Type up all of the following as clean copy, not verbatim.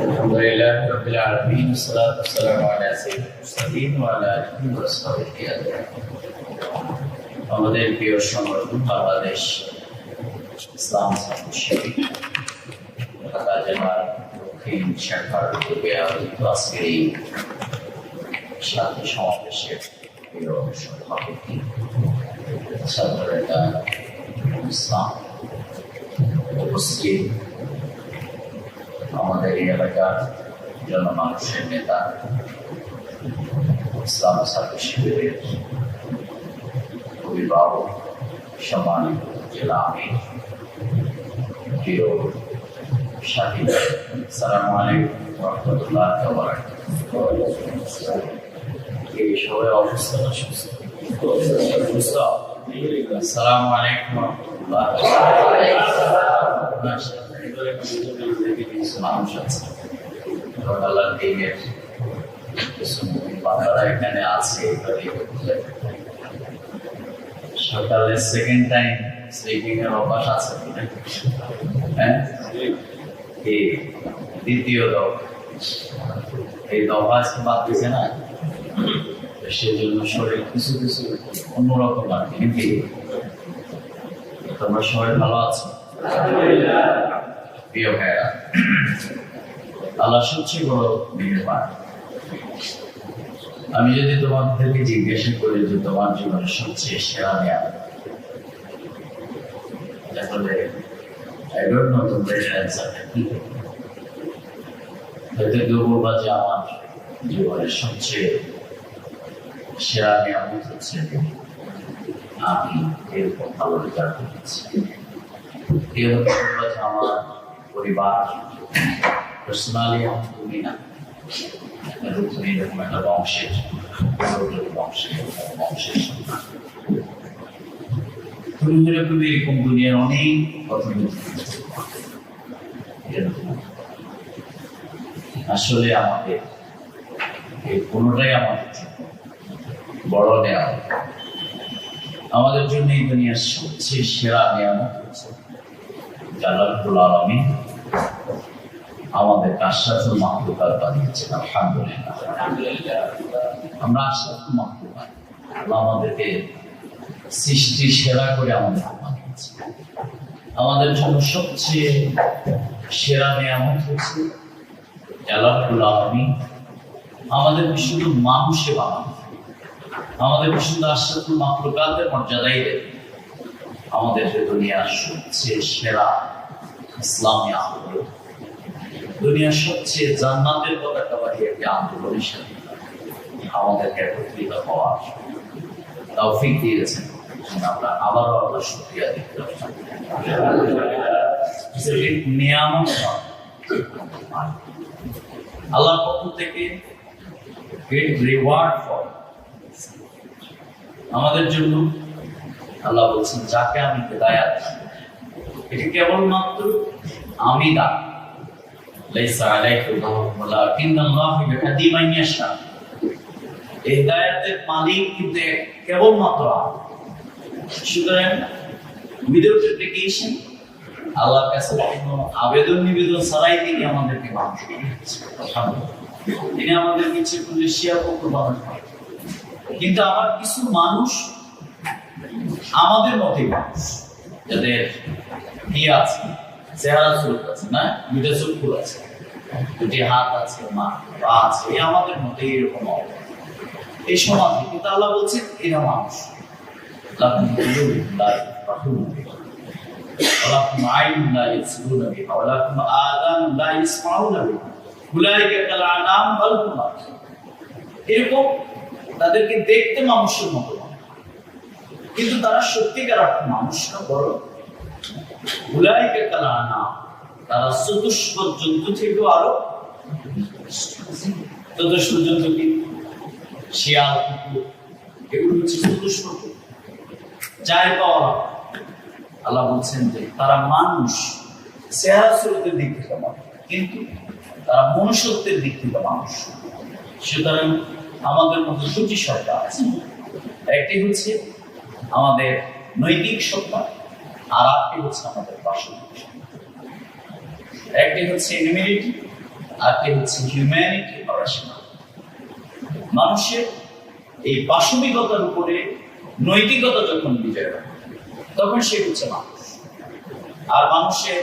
الحمد لله رب العالمين والصلاة والسلام على سيد المرسلين وعلى آله وصحبه أجمعين আমাদের প্রিয় সংগঠন বাংলাদেশ ইসলাম ছাত্র শিবির ঢাকা জেলার দক্ষিণ শাখার উদ্যোগে আয়োজিত আজকের এই শান্তি সমাবেশের প্রিয় সভাপতি ছাত্রনেতা ইসলাম উপস্থিত আমাদের এই এলাকার জনমানুষের নেতা ইসলাম ছাত্র শিবিরের অভিভাবক সম্মানিত জেলা আমির প্রিয় সাথী আসসালামু আলাইকুম ওয়া রাহমাতুল্লাহি ওয়া বারাকাতুহু। এই সবাই অসুস্থ না সুস্থ? আসসালামু আলাইকুম ওয়া রাহমাতুল্লাহি ওয়া বারাকাতুহু। মানুষ আছে আল্লাহর দিনের বান্দারা এখানে আছে। সকালে সেকেন্ড টাইম স্লিপিং এর অভ্যাস আছে কিনা? হ্যাঁ, এই দ্বিতীয় দফা এই দফা আজকে বাদ দিছে না, সেজন্য শরীর কিছু কিছু অন্যরকম আর কি। কিন্তু তোমরা সবাই ভালো আছো? প্রিয় ভাইরা, আল্লাহ সবচেয়ে বড় মেহেরবান। আমি যদি তোমাদেরকে জিজ্ঞাসা করি যে তোমার জীবনের সবচেয়ে সেরা নিয়ামত, তাহলে I don't know তোমরা এর অ্যান্সারটা কি হবে। হয়তো কেউ বলবা যে আমার জীবনের সবচেয়ে সেরা নিয়ামত হচ্ছে আমি এরকম ভালো রেজাল্ট করেছি। কেউ বলবা যে আমার পরিবার, পার্সোনালি আমার তুমি না, তুমি এরকম একটা বংশের সন্তান। তুমি এরকম এরকম দুনিয়ার অনেক আসলে আমাদের এই কোনোটাই আমাদের বড় নেয়ামত। আমাদের জন্য এই দুনিয়ার সবচেয়ে সেরা নিয়ামত হচ্ছে আল্লাহ রাব্বুল আলামিন আমাদের আশরাফুল মাখলুকাত বানিয়েছেন। আলহামদুলিল্লাহ, আমরা আশরাফুল মাখলুকাত। আল্লাহ আমাদেরকে সৃষ্টি সেরা করে আমাদের বানিয়েছে। আমাদের জন্য সবচেয়ে সেরা নিয়ামত হচ্ছে আল্লাহ রাব্বুল আলামিন আমাদেরকে শুধু মানুষে বানানো, আমাদেরকে শুধু আশরাফুল মাখলুকাতের মর্যাদাই দেয়। আমাদের দুনিয়ার সবচেয়ে সেরা ইসলামী আন্দোলন, দুনিয়ার সবচেয়ে জান্নাতের পতাকা বাহিয়ে একটি আন্দোলনের সাথে আমাদেরকে একত্রিত হওয়ার তৌফিক দিয়েছেন। আমরা আবারও আল্লাহ শুকরিয়া দিতে নিয়ামত আল্লাহর পক্ষ থেকে গ্রেট রিওয়ার্ড ফর আমাদের জন্য। আল্লাহ বলছেন যাকে আমি হিদায়াত, এটি কেবলমাত্র আমি দান। লাইসা আলাইকুম ওয়ালাকিন্নাল্লাহু ইয়াহদি মান ইয়াশা। এই হিদায়াতের মালিক কিন্তু কেবলমাত্র আমি। সুতরাং উইদাউট অ্যাপ্লিকেশন, আল্লাহর কাছে কোনো আবেদন নিবেদন ছাড়াই তিনি আমাদেরকে মানুষ বানিয়েছেন। তিনি আমাদেরকে ইচ্ছে করলে শিয়া পক্ষ বানান। কিন্তু আবার কিছু মানুষ আমাদের মতোই মানুষ, যাদের কি আছে, চেহারা চোখ আছে না, দুইটা চক্ষু আছে, দুটি হাত আছে, মা আছে, আমাদের মতো এরকম এই সমাজে। কিন্তু আল্লাহ বলছেন এরা মানুষ। এরকম তাদেরকে দেখতে মানুষের মতো, কিন্তু তারা সত্যিকার অর্থে মানুষ না, বড় তারা চতুষ্প জন্তু থেকেও আরো চতুষ্প জন্তু কি শিয়াল, কুকুর, এগুলো হচ্ছে চতুষ্প চায় পাওয়া। আল্লাহ বলছেন যে তারা মানুষ চেহারা চরিত্রের দিক থেকে মানুষ, কিন্তু তারা মনুষ্যত্বের দিক থেকে মানুষ। সুতরাং আমাদের মধ্যে দুটি সত্তা আছে, একটি হচ্ছে আমাদের নৈতিক সত্তা, আর একটি হচ্ছে আমাদের বাস্তবিক সত্তা। একটি হচ্ছে ইমিউনিটি, আর কে হচ্ছে হিউম্যানিটি বা rational। মানুষের এই পাশবিকতার উপরে নৈতিকতা যখন বিজয় হয় তখন সে হচ্ছে মানুষ। আর মানুষের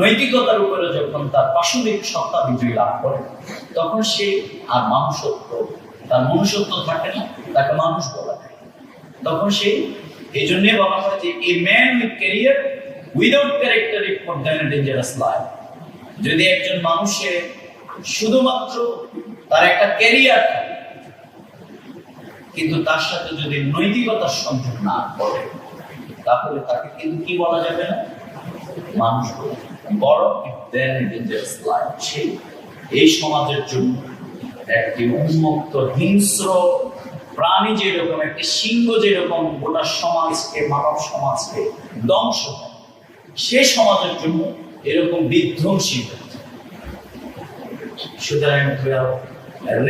নৈতিকতার উপরে যখন তার পাশবিক সত্তা বিজয় লাভ করে তখন সে আর মানুষত্ব, তার মনুষ্যত্ব থাকে না, তাকে মানুষ বলা হয়। তখন সে এই জন্যে বলা হয় যে a man with career without character is for than dangerous life. যদি একজন মানুষের শুধুমাত্র তার একটা ক্যারিয়ার থাকে কিন্তু তার সাথে যদি নৈতিকতার সংযোগ না করে তাহলে তাকে কিন্তু কি বলা যাবে না, মানুষ বড় ডেঞ্জারাস লাইফ। সেই এই সমাজের জন্য একটি উন্মুক্ত হিংস্র প্রাণী যেরকম, একটি সিংহ যেরকম গোটা সমাজকে, মানব সমাজকে ধ্বংস করে, সে সমাজের জন্য এরকম বিধ্বংসী। সুতরাং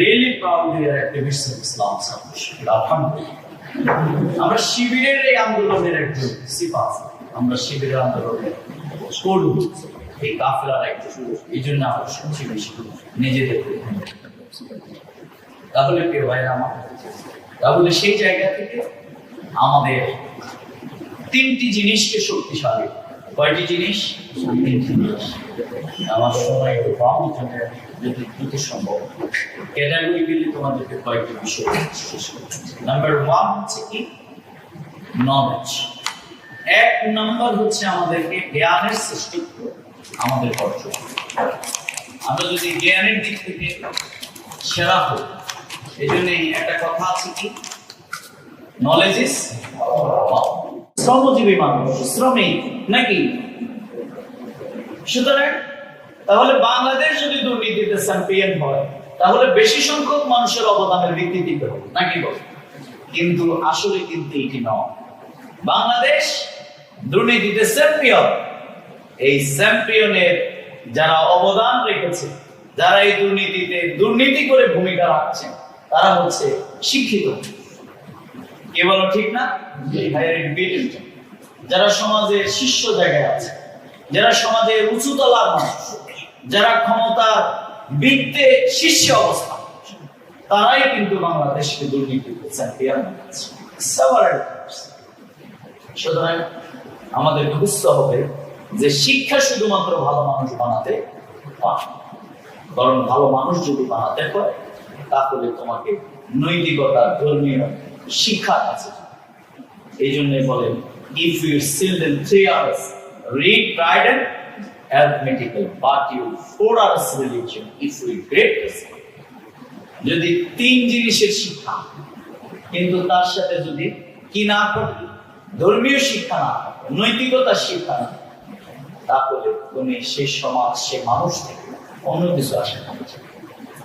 really proud we are activists of Islam. আমরা শিবিরের এই আন্দোলনের একজন সিপাহ, আমরা শিবিরের আন্দোলনের করব এই কাফেলার একজন, এই জন্য আমরা সবচেয়ে বেশি নিজেদের। তাহলে প্রিয় ভাইরা আমার, তাহলে সেই জায়গা থেকে আমাদের তিনটি জিনিসকে শক্তিশালী, কয়টি জিনিস? তিনটি জিনিস। আমার সময় একটু কম, যদি দ্রুত সম্ভব ক্যাটাগরি গুলি তোমাদেরকে কয়েকটি বিষয় শেষ করছি। নাম্বার 1 হচ্ছে কি? নলেজ। 1 নাম্বার হচ্ছে আমাদেরকে জ্ঞানের সৃষ্টি আমাদের কর্তব্য। আমরা যদি জ্ঞানের দিক থেকে সেরা হই, এই জন্য একটা কথা আছে কি, নলেজ ইজ শ্রমজীবী মানুষ, শ্রমিক নাকি? সুতরাং তাহলে বাংলাদেশ যদি দুর্নীতিতে চ্যাম্পিয়ন হয় তাহলে বেশি সংখ্যক মানুষের অবদানের ভিত্তিতে হবে নাকি বল? কিন্তু আসলে কিন্তু এটি নয়। বাংলাদেশ দুর্নীতিতে চ্যাম্পিয়ন, এই চ্যাম্পিয়নের যারা অবদান রেখেছে, যারা এই দুর্নীতিতে দুর্নীতি করে ভূমিকা রাখছেন, তারা হচ্ছে শিক্ষিত। কে বলো ঠিক না? যারা সমাজের শীর্ষ জায়গায় আছে, যারা সমাজের উঁচুতলার মানুষ, যারা ক্ষমতার বৃত্তে শীর্ষে অবস্থান, তারাই কিন্তু বাংলাদেশকে দুর্নীতিতে চ্যাম্পিয়ন হয়েছে। সুতরাং আমাদেরকে বুঝতে হবে যে শিক্ষা শুধুমাত্র ভালো মানুষ বানাতে পারে, বরং ভালো মানুষ যদি বানাতে হয় তাহলে তোমাকে নৈতিকতা, ধর্মীয় শিক্ষা আছে। এই জন্য বলেন, if your children 3 hours read pride and arithmetical, but you 4 hours religion, if we great respect. যদি 3 জিনিসের শিক্ষা কিন্তু তার সাথে যদি কি না করে, ধর্মীয় শিক্ষা না, নৈতিকতার শিক্ষা না, তাহলে তুমি সে সমাজ, সে মানুষ থেকে অন্য কিছু আশা করছো।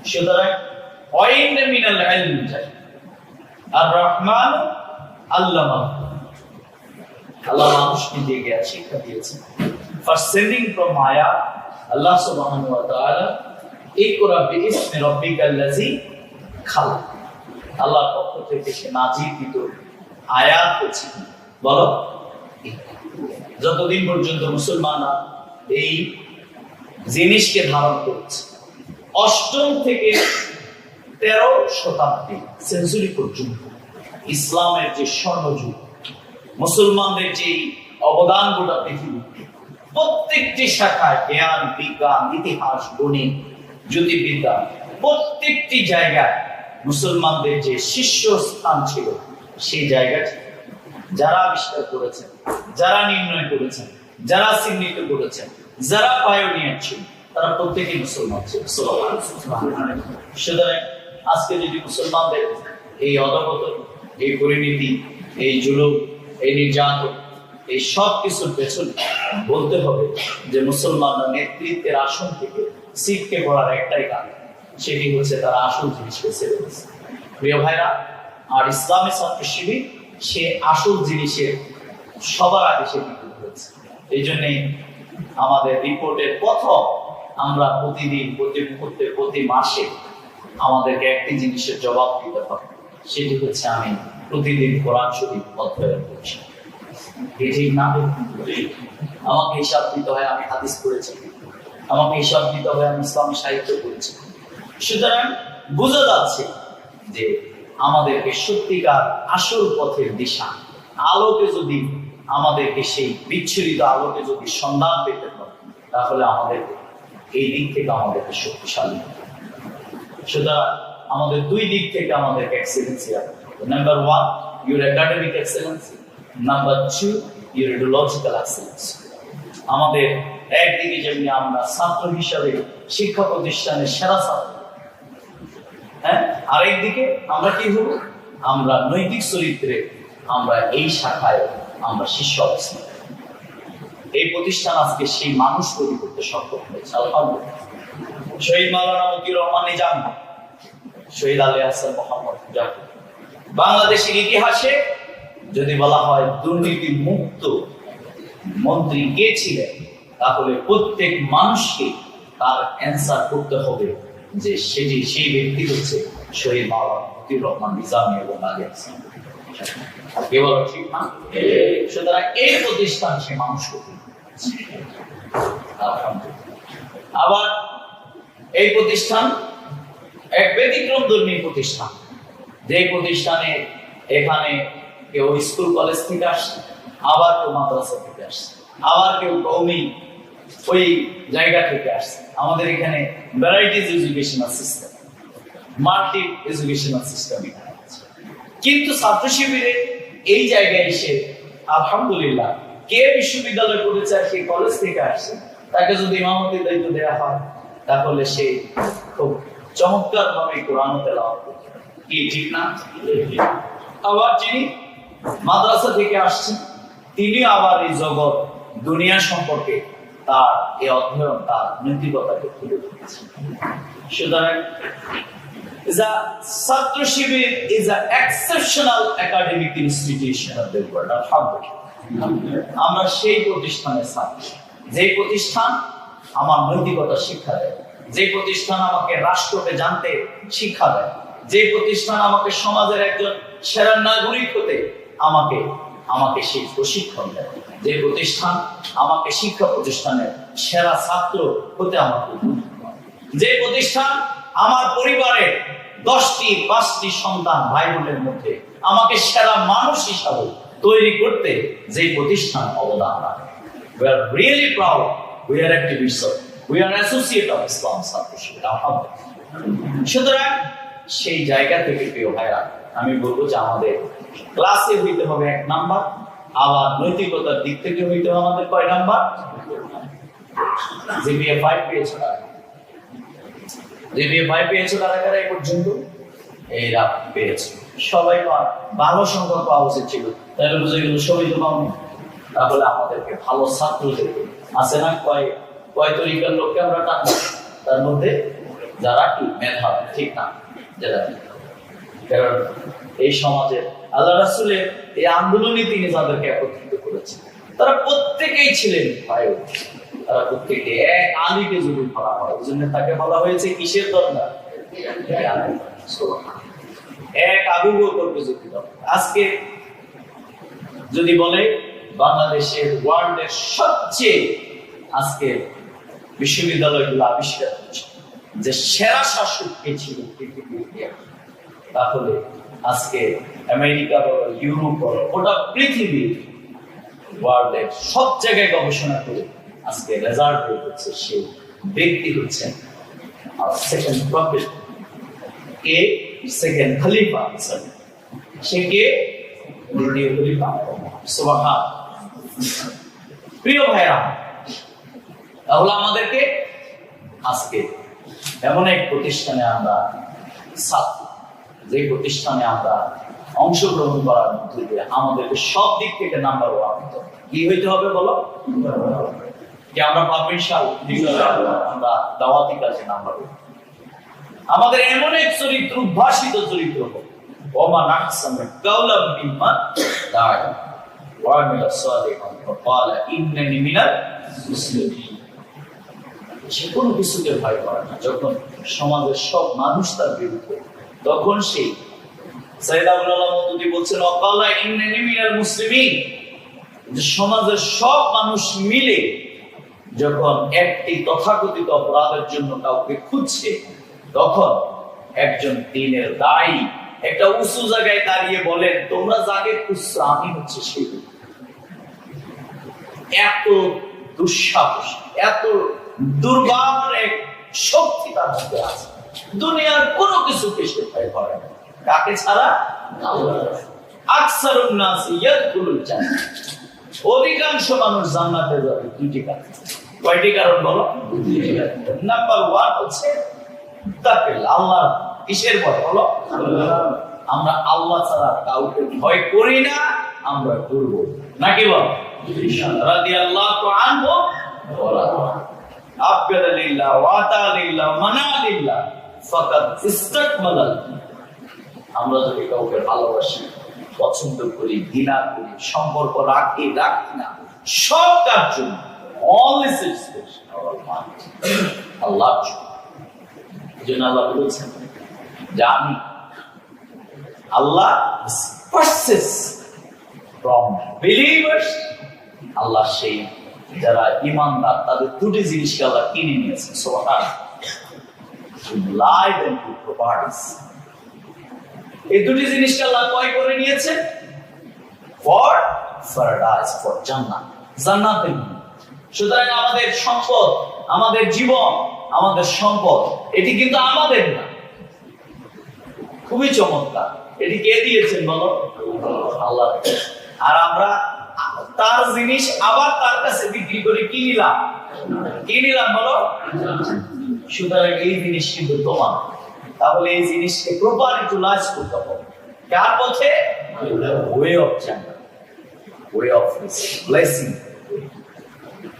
সুতরাং ওয়াইন্না মিনাল ইলমি আর রহমান আল্লামা, আল্লাহ মানুষকে দিয়ে জ্ঞান শিক্ষা দিয়েছেন। For sending from Maya, Allah subhanahu wa ta'ala, ইকরা বিইসমি রাব্বিকাল্লাযী খালাক। আল্লাহর পক্ষ থেকে সে নাযিলকৃত আয়াত হচ্ছে, বলো, যতদিন পর্যন্ত মুসলমানরা এই জিনিসকে ধারণ করছে, 8ম থেকে 13 শতাব্দী সেঞ্চুরি পর্যন্ত ইসলামের যে স্বর্ণযুগ, মুসলমানদের যে অবদান গোটা পৃথিবীতে প্রত্যেকটি শাখায়, জ্ঞান, বিজ্ঞান, ইতিহাস, গণিত, জ্যোতির্বিদ্যা, প্রত্যেকটি জায়গায় মুসলমানদের যে শীর্ষ স্থান ছিল, সেই জায়গাটি যারা আবিষ্কার করেছেন, যারা নির্ণয় করেছেন, যারা চিহ্নিত করেছেন, যারা পায়োনিয়ার ছিল, তারা প্রত্যেকেই মুসলমান ছিল। সুতরাং আজকে যদি মুসলমানদের এই অধঃপতন, এই পরিণতি, এই জুলুম, এই নির্যাতন, এই সব কিছুর পেছনে বলতে হবে যে মুসলমানরা নেতৃত্বের আসন থেকে ছিটকে পড়ার একটাই কারণ, সেটি হচ্ছে তারা আসল জিনিসকে ছেড়ে দিয়েছে। প্রিয় ভাইরা, আর ইসলামী ছাত্র শিবির সে আসল জিনিসের সবার আগে সে বিক্রি হয়েছে। এই জন্যে আমাদের রিপোর্টের প্রথম আমরা প্রতিদিন, প্রতি মুহূর্তে, প্রতি মাসে আমাদেরকে একটি জিনিসের জবাব দিতে হবে, সেটি হচ্ছে আমি প্রতিদিন কোরআন শরীফ অধ্যয়ন করছি। ঠিক না? আমাকে হিসাব দিতে হয় আমি হাদিস পড়েছি, আমাকে হিসাব দিতে হবে, আমি ইসলামী সাহিত্য পড়েছি। সুতরাং বোঝা যাচ্ছে যে আমাদেরকে সত্যিকার আসল পথের দিশা আলোকে যদি আমাদেরকে সেই বিচ্ছুরিত আলোকে যদি সন্ধান পেতে হয়, তাহলে আমাদের এই দিক থেকে আমাদেরকে শক্তিশালী। সুতরাং আমাদের দুই দিক থেকে আমাদেরকে এক্সেলেন্সি রাখতে হবে। Number 1 your academic Excellency, number 2 your ideological Excellency. আমাদের একদিকে যেমনি আমরা ছাত্র হিসাবে শিক্ষা প্রতিষ্ঠানের সেরা ছাত্র, হ্যাঁ, আরেকদিকে আমরা কি হব, আমরা নৈতিক চরিত্রে আমরা এই শাখায় আমরা শীর্ষ অবস্থান। এই প্রতিষ্ঠান আজকে সেই মানুষ তৈরি করতে সক্ষম হয়েছে আলহামদুলিল্লাহ। শহীদ মাওলানা মতিউর রহমান নিজাম, শহীদ আলী হাসান মোহাম্মদ জাফর। বাংলাদেশের ইতিহাসে যদি বলা হয় দুর্নীতি মুক্ত মন্ত্রী কে ছিলেন, তাহলে প্রত্যেক মানুষকে তার অ্যান্সার করতে হবে যে সেই ব্যক্তি হচ্ছে শহীদ মাওলানা মতিউর রহমান নিজামী এবং আলী হাসান। কেবল ঠিক না? সুতরাং এই প্রতিষ্ঠান সে মানুষ করতে। আবার এই প্রতিষ্ঠান এক ব্যতিক্রম ধর্মী প্রতিষ্ঠান, যে প্রতিষ্ঠানে এখানে কেউ স্কুল কলেজ থেকে আসছে, আবার কেউ মাদ্রাসা থেকে আসছে, আবার কেউ কওমি ওই জায়গা থেকে আসছে। আমাদের এখানে varieties educational system, multi educational system এখানে আছে। কিন্তু ছাত্র শিবিরে এই জায়গায় এসে আলহামদুলিল্লাহ কে বিশ্ববিদ্যালয় পড়েছে আর কে কলেজ থেকে আসছে, তাকে যদি ইমামতির দায়িত্ব দেওয়া হয়, তাহলে সে খুব চমৎকার ভাবে কোরআন তেলাওয়াত করতে পারে। কি ঠিক না? আবার যিনি মাদ্রাসা থেকে আসছেন, তিনি আবার এই জগৎ দুনিয়া সম্পর্কে তার এই অধ্যয়ন, তার নৈতিকতাকে তুলে ধরেছেন। সুতরাং ছাত্র শিবির is an exceptional academic institution of the world. আমরা সেই প্রতিষ্ঠানের ছাত্র, যে প্রতিষ্ঠান আমার নৈতিকতা শিক্ষা দেয়, যে প্রতিষ্ঠান আমাকে রাষ্ট্রকে জানতে শিক্ষা দেয়, যে প্রতিষ্ঠান আমাকে সমাজের একজন সেরা নাগরিক হতে আমাকে সেই প্রশিক্ষণ দেয়, যে প্রতিষ্ঠান আমাকে শিক্ষা প্রতিষ্ঠানের সেরা ছাত্র হতে আমাকে, যে প্রতিষ্ঠান আমার পরিবারের 10টি-5টি সন্তান ভাই বোনের মধ্যে আমাকে সেরা মানুষ হিসাবে তৈরি করতে যে প্রতিষ্ঠান অবদান রাখে। We are really proud. We are activists. We are associate of Islam ছাত্র শিবির। সুতরাং সেই জায়গা থেকে প্রিয় ভাইরা, আমি বলবো যে আমাদের ক্লাসে হইতে হবে 1 নাম্বার, আবার নৈতিকতার দিক থেকে হইতে হবে আমাদের কয় নাম্বার? জিপিএ 5 পেয়েছে না, জিপিএ 5 পেয়েছে কারা কারা এই পর্যন্ত? এরা পেয়েছে সবাই। ভালো সংখ্যক পাওয়া উচিত ছিল, তাহলে বুঝে গেল সবাই তো পাওনি। তাহলে আমাদেরকে ভালো ছাত্রদের আছে না, কয় তরিকার লোককে আমরা টানবো, তার মধ্যে যারা কি মেধাবী, ঠিক না? যারা, কারণ এই সমাজে আল্লাহ রাসূলের এই আন্দোলনে তিনি যাদেরকে একত্রিত করেছেন, তারা প্রত্যেকেই ছিলেন ভাই, তারা প্রত্যেকে এক আলীকে যদি বলা হয়, ওই জন্য তাকে বলা হয়েছে কিসের দরজা? এক আবু বকরকে যদি আজকে যদি বলে বাংলাদেশের ওয়ার্ল্ডের সবচেয়ে আজকে বিশ্ববিদ্যালয়গুলো আবিষ্কার হচ্ছে যে সেরা শাসক কে ছিল, তাহলে আজকে আমেরিকা বলো, ইউরোপ বলো, ওটা পৃথিবীর ওয়ার্ল্ডের সব জায়গায় গবেষণা করে আজকে রেজাল্ট বের হচ্ছে সেই ব্যক্তি হচ্ছেন সেকেন্ড প্রফেট, কে সেকেন্ড খলিফা, সে কে? দ্বিতীয় খলিফা। সুবহান। প্রিয় ভাইরা, তাহলে আমাদেরকে আজকে এমন এক প্রতিষ্ঠানে আমরা ছাত্র, যে প্রতিষ্ঠানে আমরা অংশগ্রহণ করার মধ্যে দিয়ে আমাদেরকে সব দিক থেকে নাম্বার 1 হতে হবে। কি হইতে হবে বলো? যে আমরা পাবো ইনশাআল্লাহ, আমরা দাওয়াতি কাজে নাম্বার 1। আমাদের এমন এক চরিত্র, উদ্ভাসিত চরিত্র হোক, ওমা নাহসানু কাওলাম মিম্মান দাআ ওয়া আমিলা সালিহান ওয়া ক্বালা ইন্নানি মিনাল মুসলিমিন। যে কোনো কিছুকে ভয় করে না। যখন সমাজের সব মানুষ তার বিরুদ্ধে, তখন সেই সাইয়েদ আবুল আলাম মওদুদী বলছেন ওয়া ক্বালা ইন্নানি মিনাল মুসলিমিন, যে সমাজের সব মানুষ মিলে যখন একটি তথাকথিত অপরাধের জন্য কাউকে খুঁজছে, তখন একজন দ্বীনের দায়ী একটা উঁচু জায়গায় দাঁড়িয়ে বলেন, তোমরা যাকে খুঁজছো আমি হচ্ছে সেই। এত দুঃসাহস, এত দুর্বার এক শক্তি তার মধ্যে আছে। দুনিয়ার কোনো কিছুকে সে ভয় করে না, কাকে ছাড়া? আকসারুন নাস ইয়াদখুলুল জান্নাহ, অধিকাংশ মানুষ জান্নাতে যাবে দুটি কারণে। কয়টি কারণ বলো? নাম্বার 1 হচ্ছে তাকওয়া, আল্লাহ কিসের ভয় বলো? আমরা আল্লাহ ছাড়া কাউকে ভয় করি না, আমরা করব নাকি বল? রাদিয়াল্লাহু আনহু ওয়া আবগাদা লিল্লাহ ওয়া আতা লিল্লাহ মানা লিল্লাহ ফাকাদ ইসতাকমালাল। আমরা যদি কাউকে ভালোবাসি, পছন্দ করি, ঘৃণা করি, সম্পর্ক রাখি না, সব কাজ জন্য আল্লাহ। জন্য আল্লাহ বলেছেন যে আমি আল্লাহ from believers, আল্লাহ সেই যারা ঈমানদার তাদের দুটি জিনিসকে আল্লাহ কিনে নিয়েছেন, সুবহানাল্লাহ, life and good properties। এই দুটি জিনিসকে আল্লাহ ক্রয় করে নিয়েছেন for paradise, for জান্নাত, জান্নাতের। সুতরাং আমাদের সম্পদ, আমাদের জীবন, আমাদের সম্পদ, এটি কিন্তু আমাদের না। খুবই চমৎকার। এটি কে দিয়েছেন বলো? আল্লাহ। আর আমরা তার জিনিস আবার তার কাছে বিক্রি করে কি নিলাম বলো? সুতরাং এই জিনিস কিন্তু তোমার। তাহলে এই জিনিসকে প্রপার ইউটিলাইজ করতে হবে। কার পথে? ওয়ে অফ জান্নাত, ওয়ে অফ ব্লেসিং,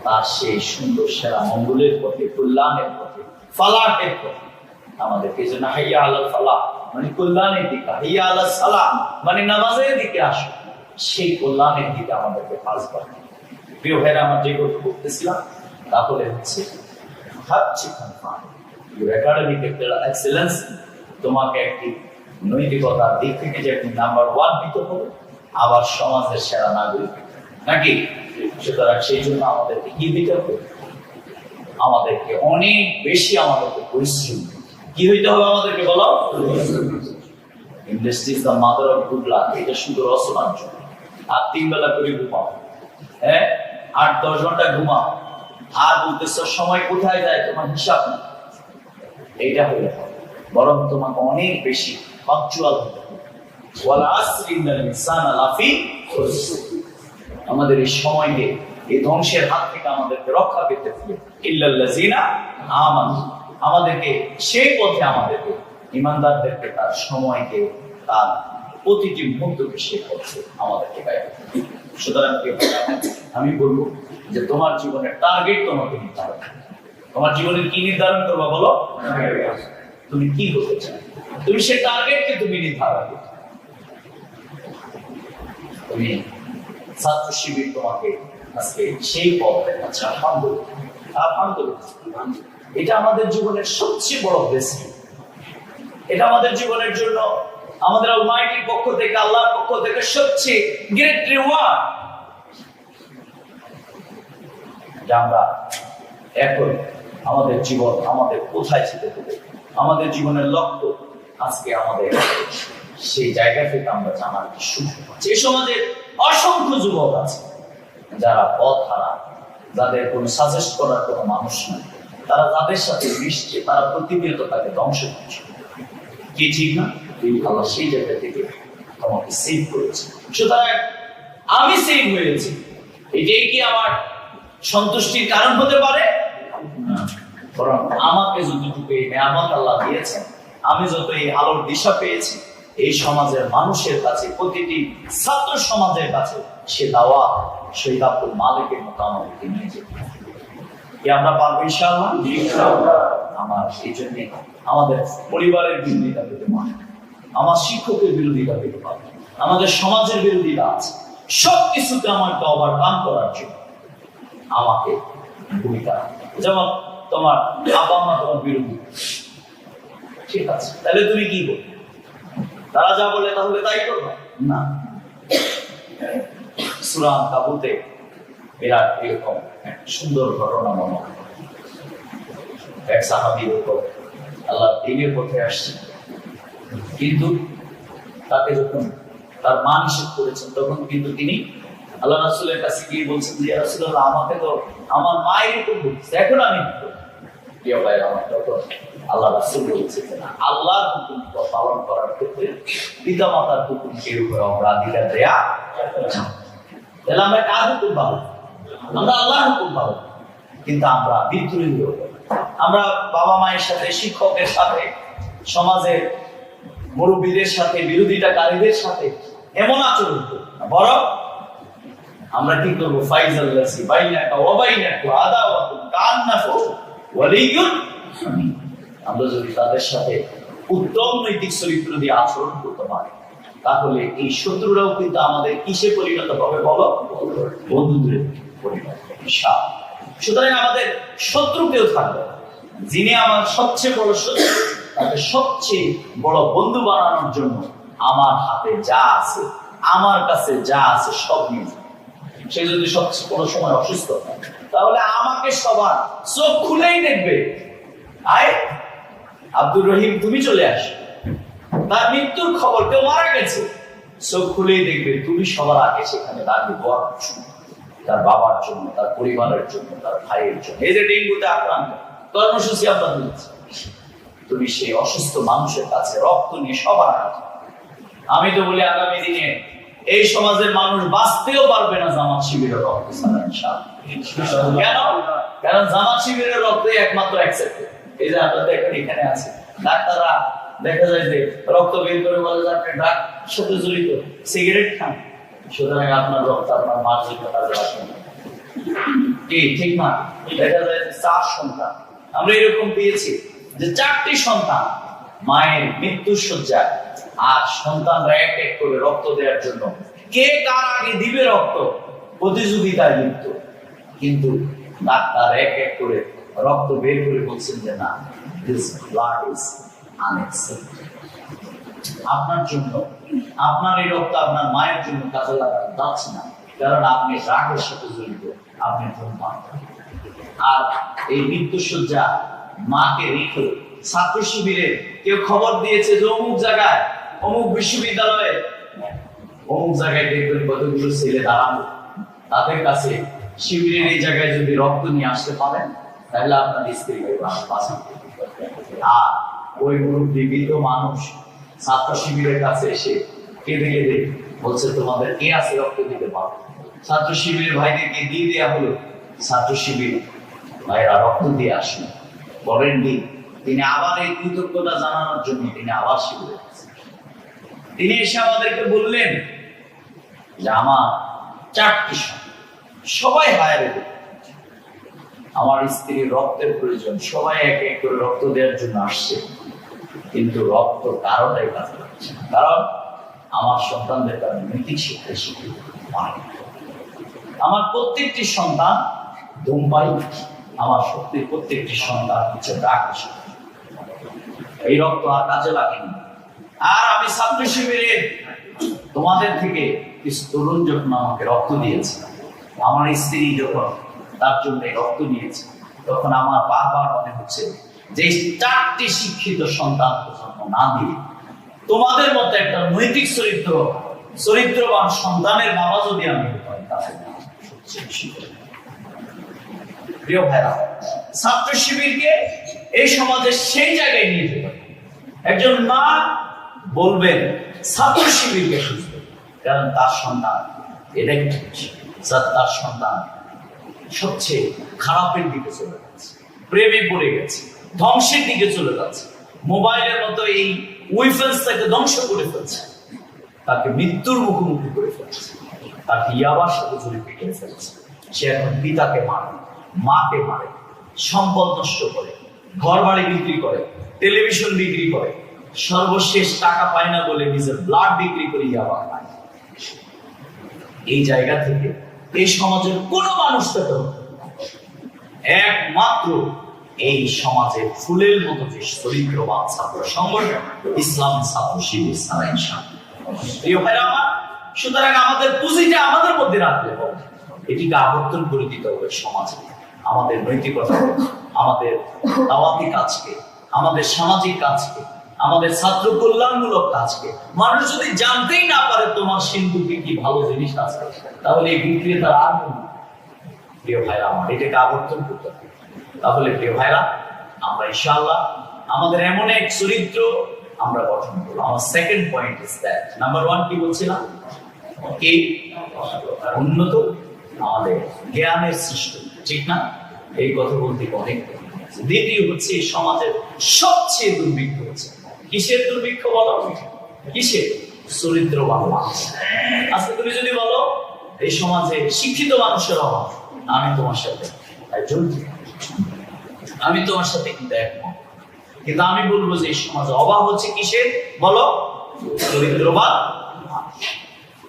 তার সেই সুন্দর সেরা মঙ্গলের পথে, কল্যাণের পথে, ফালাহের পথে আমাদেরকে যেন হাইয়া আলাল ফালাহ মানে কল্যাণের দিকে, হাইয়া আলাল সালাহ মানে নামাজের দিকে আসো, সেই কল্যাণের দিকে আমাদেরকে আসবার। প্রিয় ভাইরা, আমার যে কথা বলতেছিলাম তাহলে হচ্ছে তোমাকে একটি নৈতিকতার দিক থেকে যে নাম্বার 1 দিতে হবে, আবার সমাজের সেরা নাগরিক নাকি? সুতরাং সেই জন্য আমাদেরকে কি দিতে হবে? আমাদেরকে অনেক বেশি আমাদেরকে পরিশ্রম কি হইতে হবে? আমাদেরকে বলো, industry is the mother of good luck. এটা শুধু রচনার জন্য। আর 3 বেলা করে ঘুমাও, 8-10 ঘন্টা ঘুমাও, আর বলতেছ সময় কোথায় যায় তোমার হিসাব না। এইটা হইলে হবে, বরং তোমাকে অনেক বেশি পাংচুয়াল হতে হবে। ওয়াল আসরি ইন্নাল ইনসানা লাফি খুসর। আমাদের এই সময়কে, এই ধ্বংসের হাত থেকে আমাদেরকে রক্ষা পেতে হবে। ইল্লাল্লাযিনা আমানু, আমাদেরকে সেই পথে, আমাদেরকে ঈমানদারদেরকে তার সময়কে, তার প্রতিটি মুহূর্তকে সে পথে আমাদেরকে গাইড করতে হবে। সুতরাং আমি বলবো যে তোমার জীবনের টার্গেট তোমাকে নির্ধারণ। তোমার জীবনের কি নির্ধারণ করবা বলো? তুমি কি হতে চাও, তুমি সেই টার্গেটকে তুমি নির্ধারণ করো। তুমি ছাত্র শিবির তোমাকে আজকে সেই পথ দেখাচ্ছে। আলহামদুলিল্লাহ, এটা আমাদের জীবনের সবচেয়ে বড় ব্লেসিং। এটা আমাদের জীবনের জন্য আমাদের অলমাইটির পক্ষ থেকে, আল্লাহর পক্ষ থেকে সবচেয়ে গ্রেট রিওয়ার্ড। আমরা এখন আমাদের জীবন আমাদের কোথায় যেতে হবে, আমাদের জীবনের লক্ষ্য আজকে আমাদের সেই জায়গা থেকে আমরা জানার সুযোগ পাচ্ছি। এই সমাজে অসংখ্য যুবক আছে যারা পথ হারা, যাদের কোনো সাজেস্ট করার কোনো মানুষ নাই, তারা যাদের সাথে মিশছে তারা প্রতিনিয়ত তাকে ধ্বংস করছে। কি ঠিক না? আল্লাহ সেই জায়গা থেকে আমাকে সেভ করেছে। সুতরাং আমি সেভ হয়েছি, এটাই কি আমার সন্তুষ্টির কারণ হতে পারে? বরং আমাকে যতটুকু এই নিয়ামত আল্লাহ দিয়েছেন, আমি যত এই আলোর দিশা পেয়েছি, এই সমাজের মানুষের কাছে, প্রতিটি ছাত্র সমাজের কাছে সে দাওয়া শহীদ আব্দুল মালিকের মতো আমাদেরকে নিয়ে যেতে। কি আমরা পারবো ইনশাআল্লাহ? আমার এই জন্য আমাদের পরিবারের বিরোধিতা পেতে পারে, আমার শিক্ষকের বিরোধিতা পেতে পারে, আমাদের সমাজের বিরোধিতা আছে। সবকিছুতে আমাকে ওভারকাম করার জন্য আমাকে ভূমিকা, যেমন তোমার বাবা মা তোমার বিরোধী, ঠিক আছে, তাহলে তুমি কি বলবে? তারা যা বলে তাহলে তাই করবে না। সূরা আনকাবুতে বিরাট এরকম একটা সুন্দর ঘটনা মনে হয়। এক সাহাবী এরকম আল্লাহ দিনের পথে আসছে, কিন্তু তাকে যখন তার মা নিষেধ করেছেন তখন কিন্তু তিনি আল্লাহ রাসূলের কাছে গিয়ে বলছেন যে, ইয়া রাসূলুল্লাহ, আমাকে তো আমার মা এরকম বলছে, এখন আমি কি করব? প্রিয় ভাই আমার, তখন আল্লাহ রাসূল বলছেন না, আল্লাহর হুকুম পালন করার ক্ষেত্রে পিতা মাতার হুকুমকে উপর অগ্রাধিকার দেয়া। তাহলে আমরা কার হুকুম পালন? আমরা আল্লাহর হুকুম পালন। কিন্তু আমরা বিদ্রোহী হব, আমরা বাবা মায়ের সাথে, শিক্ষকের সাথে, সমাজের মুরব্বীদের সাথে, বিরোধিতাকারীদের সাথে এমন আচরণ করব না, বরং আমরা কি করবো? ফাইজাল্লাসি বাইনাকা ওয়া বাইনাকা আদাওয়াতুন কান্নাহু ওয়ালিয়্যুন হামীম। আমরা যদি তাদের সাথে উত্তম নৈতিক চরিত্র দিয়ে আচরণ করতে পারি, তাহলে এই শত্রুরাও কিন্তু আমাদের কিসে পরিণত হবে বলো? বন্ধুদের পরিণত হবে। সুতরাং আমাদের শত্রু কেউ থাকবে না। যিনি আমার সবচেয়ে বড় শত্রু, তাকে সবচেয়ে বড় বন্ধু বানানোর জন্য আমার হাতে যা আছে, আমার কাছে যা আছে সব নিয়ে যাবে। সে যদি সবচেয়ে কোনো সময় অসুস্থ হয়, তাহলে আমাকে সবার চোখ খুলেই দেখবে, আয় আব্দুর রহিম তুমি চলে আস। তার মৃত্যুর খবর, কেউ মারা গেছে, চোখ খুলেই দেখবে তুমি সবার আগে সেখানে দাঁড়িয়ে দোয়া করছো, তার বাবার জন্য, তার পরিবারের জন্য, তার ভাইয়ের জন্য। এই যে ডেঙ্গুতে আক্রান্ত, কর্মসূচি আমরা দিয়েছি, তুমি সেই অসুস্থ মানুষের কাছে রক্ত নিয়ে সবার আগে। আমি তো বলি আগামী দিনে এই সমাজের মানুষ বাঁচতেও পারবে না জামাত শিবিরের রক্ত ছাড়া, ইনশাআল্লাহ। কেন? কারণ জামাত শিবিরের রক্ত একমাত্র অ্যাকসেপ্টেড। এই যে আপনারা দেখেন এখানে আছে ডাক্তাররা, দেখা যায় যে রক্ত বের করে বলে যে আপনি ড্রাগ সাথে জড়িত, সিগারেট খান, সুতরাং আপনার রক্ত আপনার মার জন্য কাজে আসবে না। কি ঠিক না? দেখা যায় 4 সন্তান আমরা এরকম পেয়েছি যে 4টি সন্তান মায়ের মৃত্যুর শয্যায়, আর সন্তানরা এক এক করে রক্ত দেওয়ার জন্য কে কার আগে দিবে রক্ত প্রতিযোগিতায় লিপ্ত। কিন্তু ডাক্তার এক এক করে রক্ত বের করে বলছেন যে না, দিস ব্লাড ইজ আনএক্সেপ্টেবল। আপনার জন্য, আপনার এই রক্ত আপনার মায়ের জন্য কাজে লাগানো যাচ্ছে না, কারণ আপনি রাগের সাথে জড়িত, আপনি ধূমপান। আর এই মৃত্যুশয্যা মাকে রেখে ছাত্র শিবিরে কেউ খবর দিয়েছে যে অমুক জায়গায়, অমুক বিশ্ববিদ্যালয়ে, অমুক জায়গায় দেখবেন কতগুলো ছেলে দাঁড়ানো, তাদের কাছে শিবিরের এই জায়গায় যদি রক্ত নিয়ে আসতে পারেন, তাহলে আপনার স্ত্রীকে বাঁচান। আর ওই মুরব্বী বৃদ্ধ মানুষ ছাত্র শিবিরের কাছে এসে কেঁদে কেঁদে বলছে তোমাদের কে আছে রক্ত দিতে পারো? ছাত্র শিবিরের ভাইদেরকে দিয়ে দেওয়া হলো। ছাত্র শিবির ভাইরা রক্ত দিয়ে আসেন, পরের দিন তিনি আবার এই কৃতজ্ঞতা জানানোর জন্য তিনি আবার শিবিরে গেছেন। তিনি এসে আমাদেরকে বললেন যে আমার 4টি সবাই হায়ারে, আমার স্ত্রীর রক্তের প্রয়োজন, সবাই এক এক করে রক্ত দেওয়ার জন্য আসছে, কিন্তু রক্ত কারণটাই কাজে লাগছে না, কারণ আমার সন্তানদের কারণে নৈতিক শিক্ষা শিখিয়ে পারে। আমার প্রত্যেকটি সন্তান ধূমপাই, আমার সত্যির প্রত্যেকটি সন্তান হচ্ছে ডাক। এই রক্ত আর কাজে লাগেনি। আর আমি ছাত্র শিবিরে তোমাদের থেকে কিছু তরুণ যখন আমাকে রক্ত দিয়েছে, আমার স্ত্রী যখন তার জন্য রক্ত নিয়েছে, তখন আমার বারবার মনে হচ্ছে যে 4টি শিক্ষিত সন্তান জন্ম না দিয়ে তোমাদের মতো একটা নৈতিক চরিত্রবান সন্তানের বাবা যদি আমি প্রিয় ভাইরা, ছাত্র শিবিরকে এই সমাজের সেই জায়গায় নিয়ে যেতে হবে। একজন মা বলবেন ছাত্র শিবিরকে খুঁজবে, কারণ তার সন্তান তার সন্তান সবচেয়ে খারাপের দিকে চলে যাচ্ছে, প্রেমে পড়ে গেছে, ধ্বংসের দিকে চলে যাচ্ছে, মোবাইলের মতো এই উইফেন্স তাকে ধ্বংস করে ফেলছে, তাকে মৃত্যুর মুখোমুখি করে ফেলছে, তাকে ইয়াবার সাথে জড়িত করে ফেলছে। সে এখন পিতাকে মারে, মাকে মারে, সম্পদ নষ্ট করে, ঘর বাড়ি বিক্রি করে, টেলিভিশন বিক্রি করে, সর্বশেষ টাকা পায় না বলে নিজের ব্লাড বিক্রি করে ইয়াবা পায়। এই জায়গা থেকে এই সমাজের কোন মানুষ পেতে একমাত্র এই সমাজের ফুলের মতো যে চরিত্রবান ছাত্র সংগঠন ইসলাম ছাত্র শিবির ছাড়া ইনশাআল্লাহ। প্রিয় ভাইরা আমার, সুতরাং আমাদের পুঁজিটা আমাদের মধ্যে রাখতে হবে। এটিকে আবর্তন করে দিতে হবে সমাজে, আমাদের নৈতিকতা, আমাদের দাওয়াতি কাজকে, আমাদের সামাজিক কাজকে, আমাদের ছাত্র কল্যাণমূলক কাজকে। মানুষ যদি জানতেই না পারে তোমার সিন্ধুকে কি ভালো জিনিস আছে, তাহলে এই বিক্রেতার আর প্রিয় ভাইরা আমার এটাকে আবর্তন করতে হবে। তাহলে প্রিয় ভাইরা আমরা ইনশাআল্লাহ আমাদের এমন এক চরিত্র আমরা গঠন করবো। আমার second point is that, number 1 কি বলছিলাম, কি উন্নত আমাদের জ্ঞানের সৃষ্টি, ঠিক না? এই কথা বলতে অনেক। দ্বিতীয় হচ্ছে এই সমাজের সবচেয়ে দুর্ভিক্ষ হচ্ছে কিসের দুর্ভিক্ষ বলো? কিসের? চরিত্রবান মানুষ। আজকে তুমি যদি বলো এই সমাজে শিক্ষিত মানুষের অভাব, আমি তোমার সাথে কিন্তু একমত। কিন্তু আমি বলবো যে এই সমাজে অভাব হচ্ছে কিসের বলো? চরিত্রবান।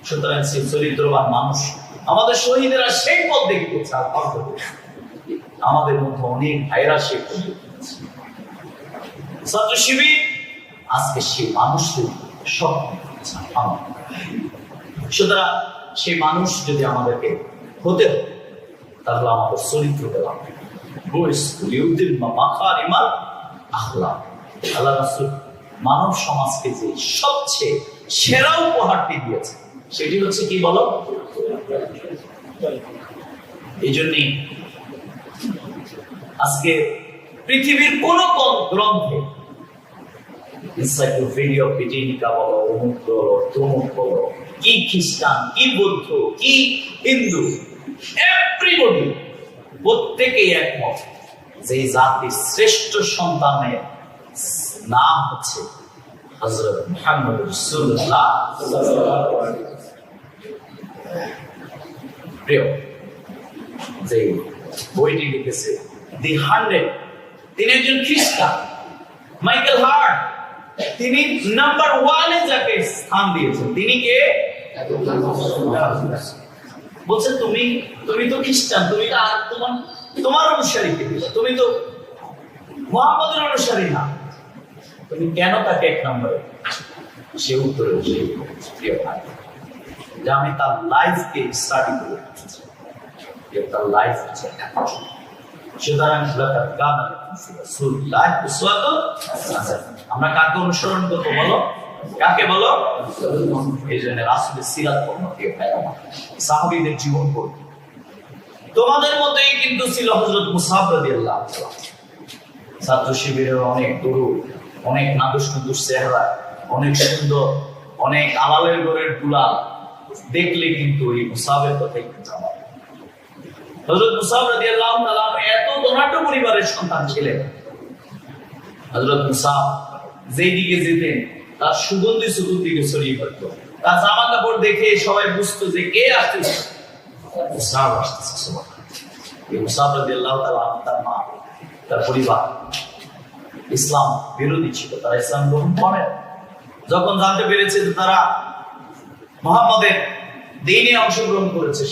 সুতরাং সেই চরিত্রবান মানুষ আমাদের শহীদেরা সেই পথ দেখিয়েছে। আমাদের মধ্যে অনেক ভাইরা সেই পথ দেখিয়েছে। ছাত্র শিবির আজকে সেই মানুষদের সব। সুতরাং সেই মানুষ যদি আমাদেরকে হতে হয় তাহলে আমাদের চরিত্র পেলাম আল্লাহ রাসূল মানব সমাজকে যে সবচেয়ে সেরা উপহারটি দিয়েছে সেটি হচ্ছে কি বলো? এই জন্যই আজকে পৃথিবীর কোন গ্রন্থে এনসাইক্লোপিডিয়া ব্রিটানিকা বলো, অমুক বলো, তমুক বলো, কি খ্রিস্টান, কি বৌদ্ধ, কি হিন্দু, এভরিবডি প্রত্যেকেই একমত যে জাতির শ্রেষ্ঠ সন্তানের নাম হচ্ছে হযরত মুহাম্মদ রাসূলুল্লাহ সাল্লাল্লাহু আলাইহি ওয়াসাল্লাম। প্রিয় যে বইটি লিখেছে দি 100, তিনি একজন খ্রিস্টান। মাইকেল হার্ট তিনি নাম্বার 1 এ যাকে স্থান দিয়েছেন তিনি কে? বলছে তুমি তো খ্রিস্টান, তুমি তো আর তোমার অনুসারী কে? তুমি তো মুহাম্মদের অনুসারী না, তুমি কেন তাকে 1 নম্বরে? সে উত্তরে প্রিয় ভাই যে আমি তার লাইফকে স্টাডি করে তার লাইফ হচ্ছে। সুতরাং আমরা কাকে অনুসরণ করবো বলো? কাকে বলো? এই জন্য রাসূলের সিরাত পড়বো, সাহাবীদের জীবন পড়বো। তোমাদের মতোই কিন্তু ছিল হযরত মুসাব রাদিয়াল্লাহু আনহু। ছাত্র শিবিরের অনেক তরু, অনেক নাদুস নুদুস চেহারা, অনেক সুন্দর, অনেক আলালের গোরের দুলাল দেখলে কিন্তু এই মুসাবের কথাই কিন্তু আমার। হযরত মুসাব রাদিয়াল্লাহু তাআলা এত ধনাঢ্য পরিবারের সন্তান ছিলেন। হযরত মুসাব যেই দিকে যেতেন তার সুগন্ধি চতুর্দিকে ছড়িয়ে পড়ত। তার জামা কাপড় দেখে সবাই বুঝতো যে কে আসতেছে, মুসাব আসতেছে। এই মুসাব রাদিয়াল্লাহু তাআলা তার মা, তার পরিবার ইসলাম বিরোধী ছিল, তারা ইসলাম গ্রহণ করে। যখন জানতে পেরেছে যে তারা মুহাম্মদের দ্বীনে অংশগ্রহণ করেছে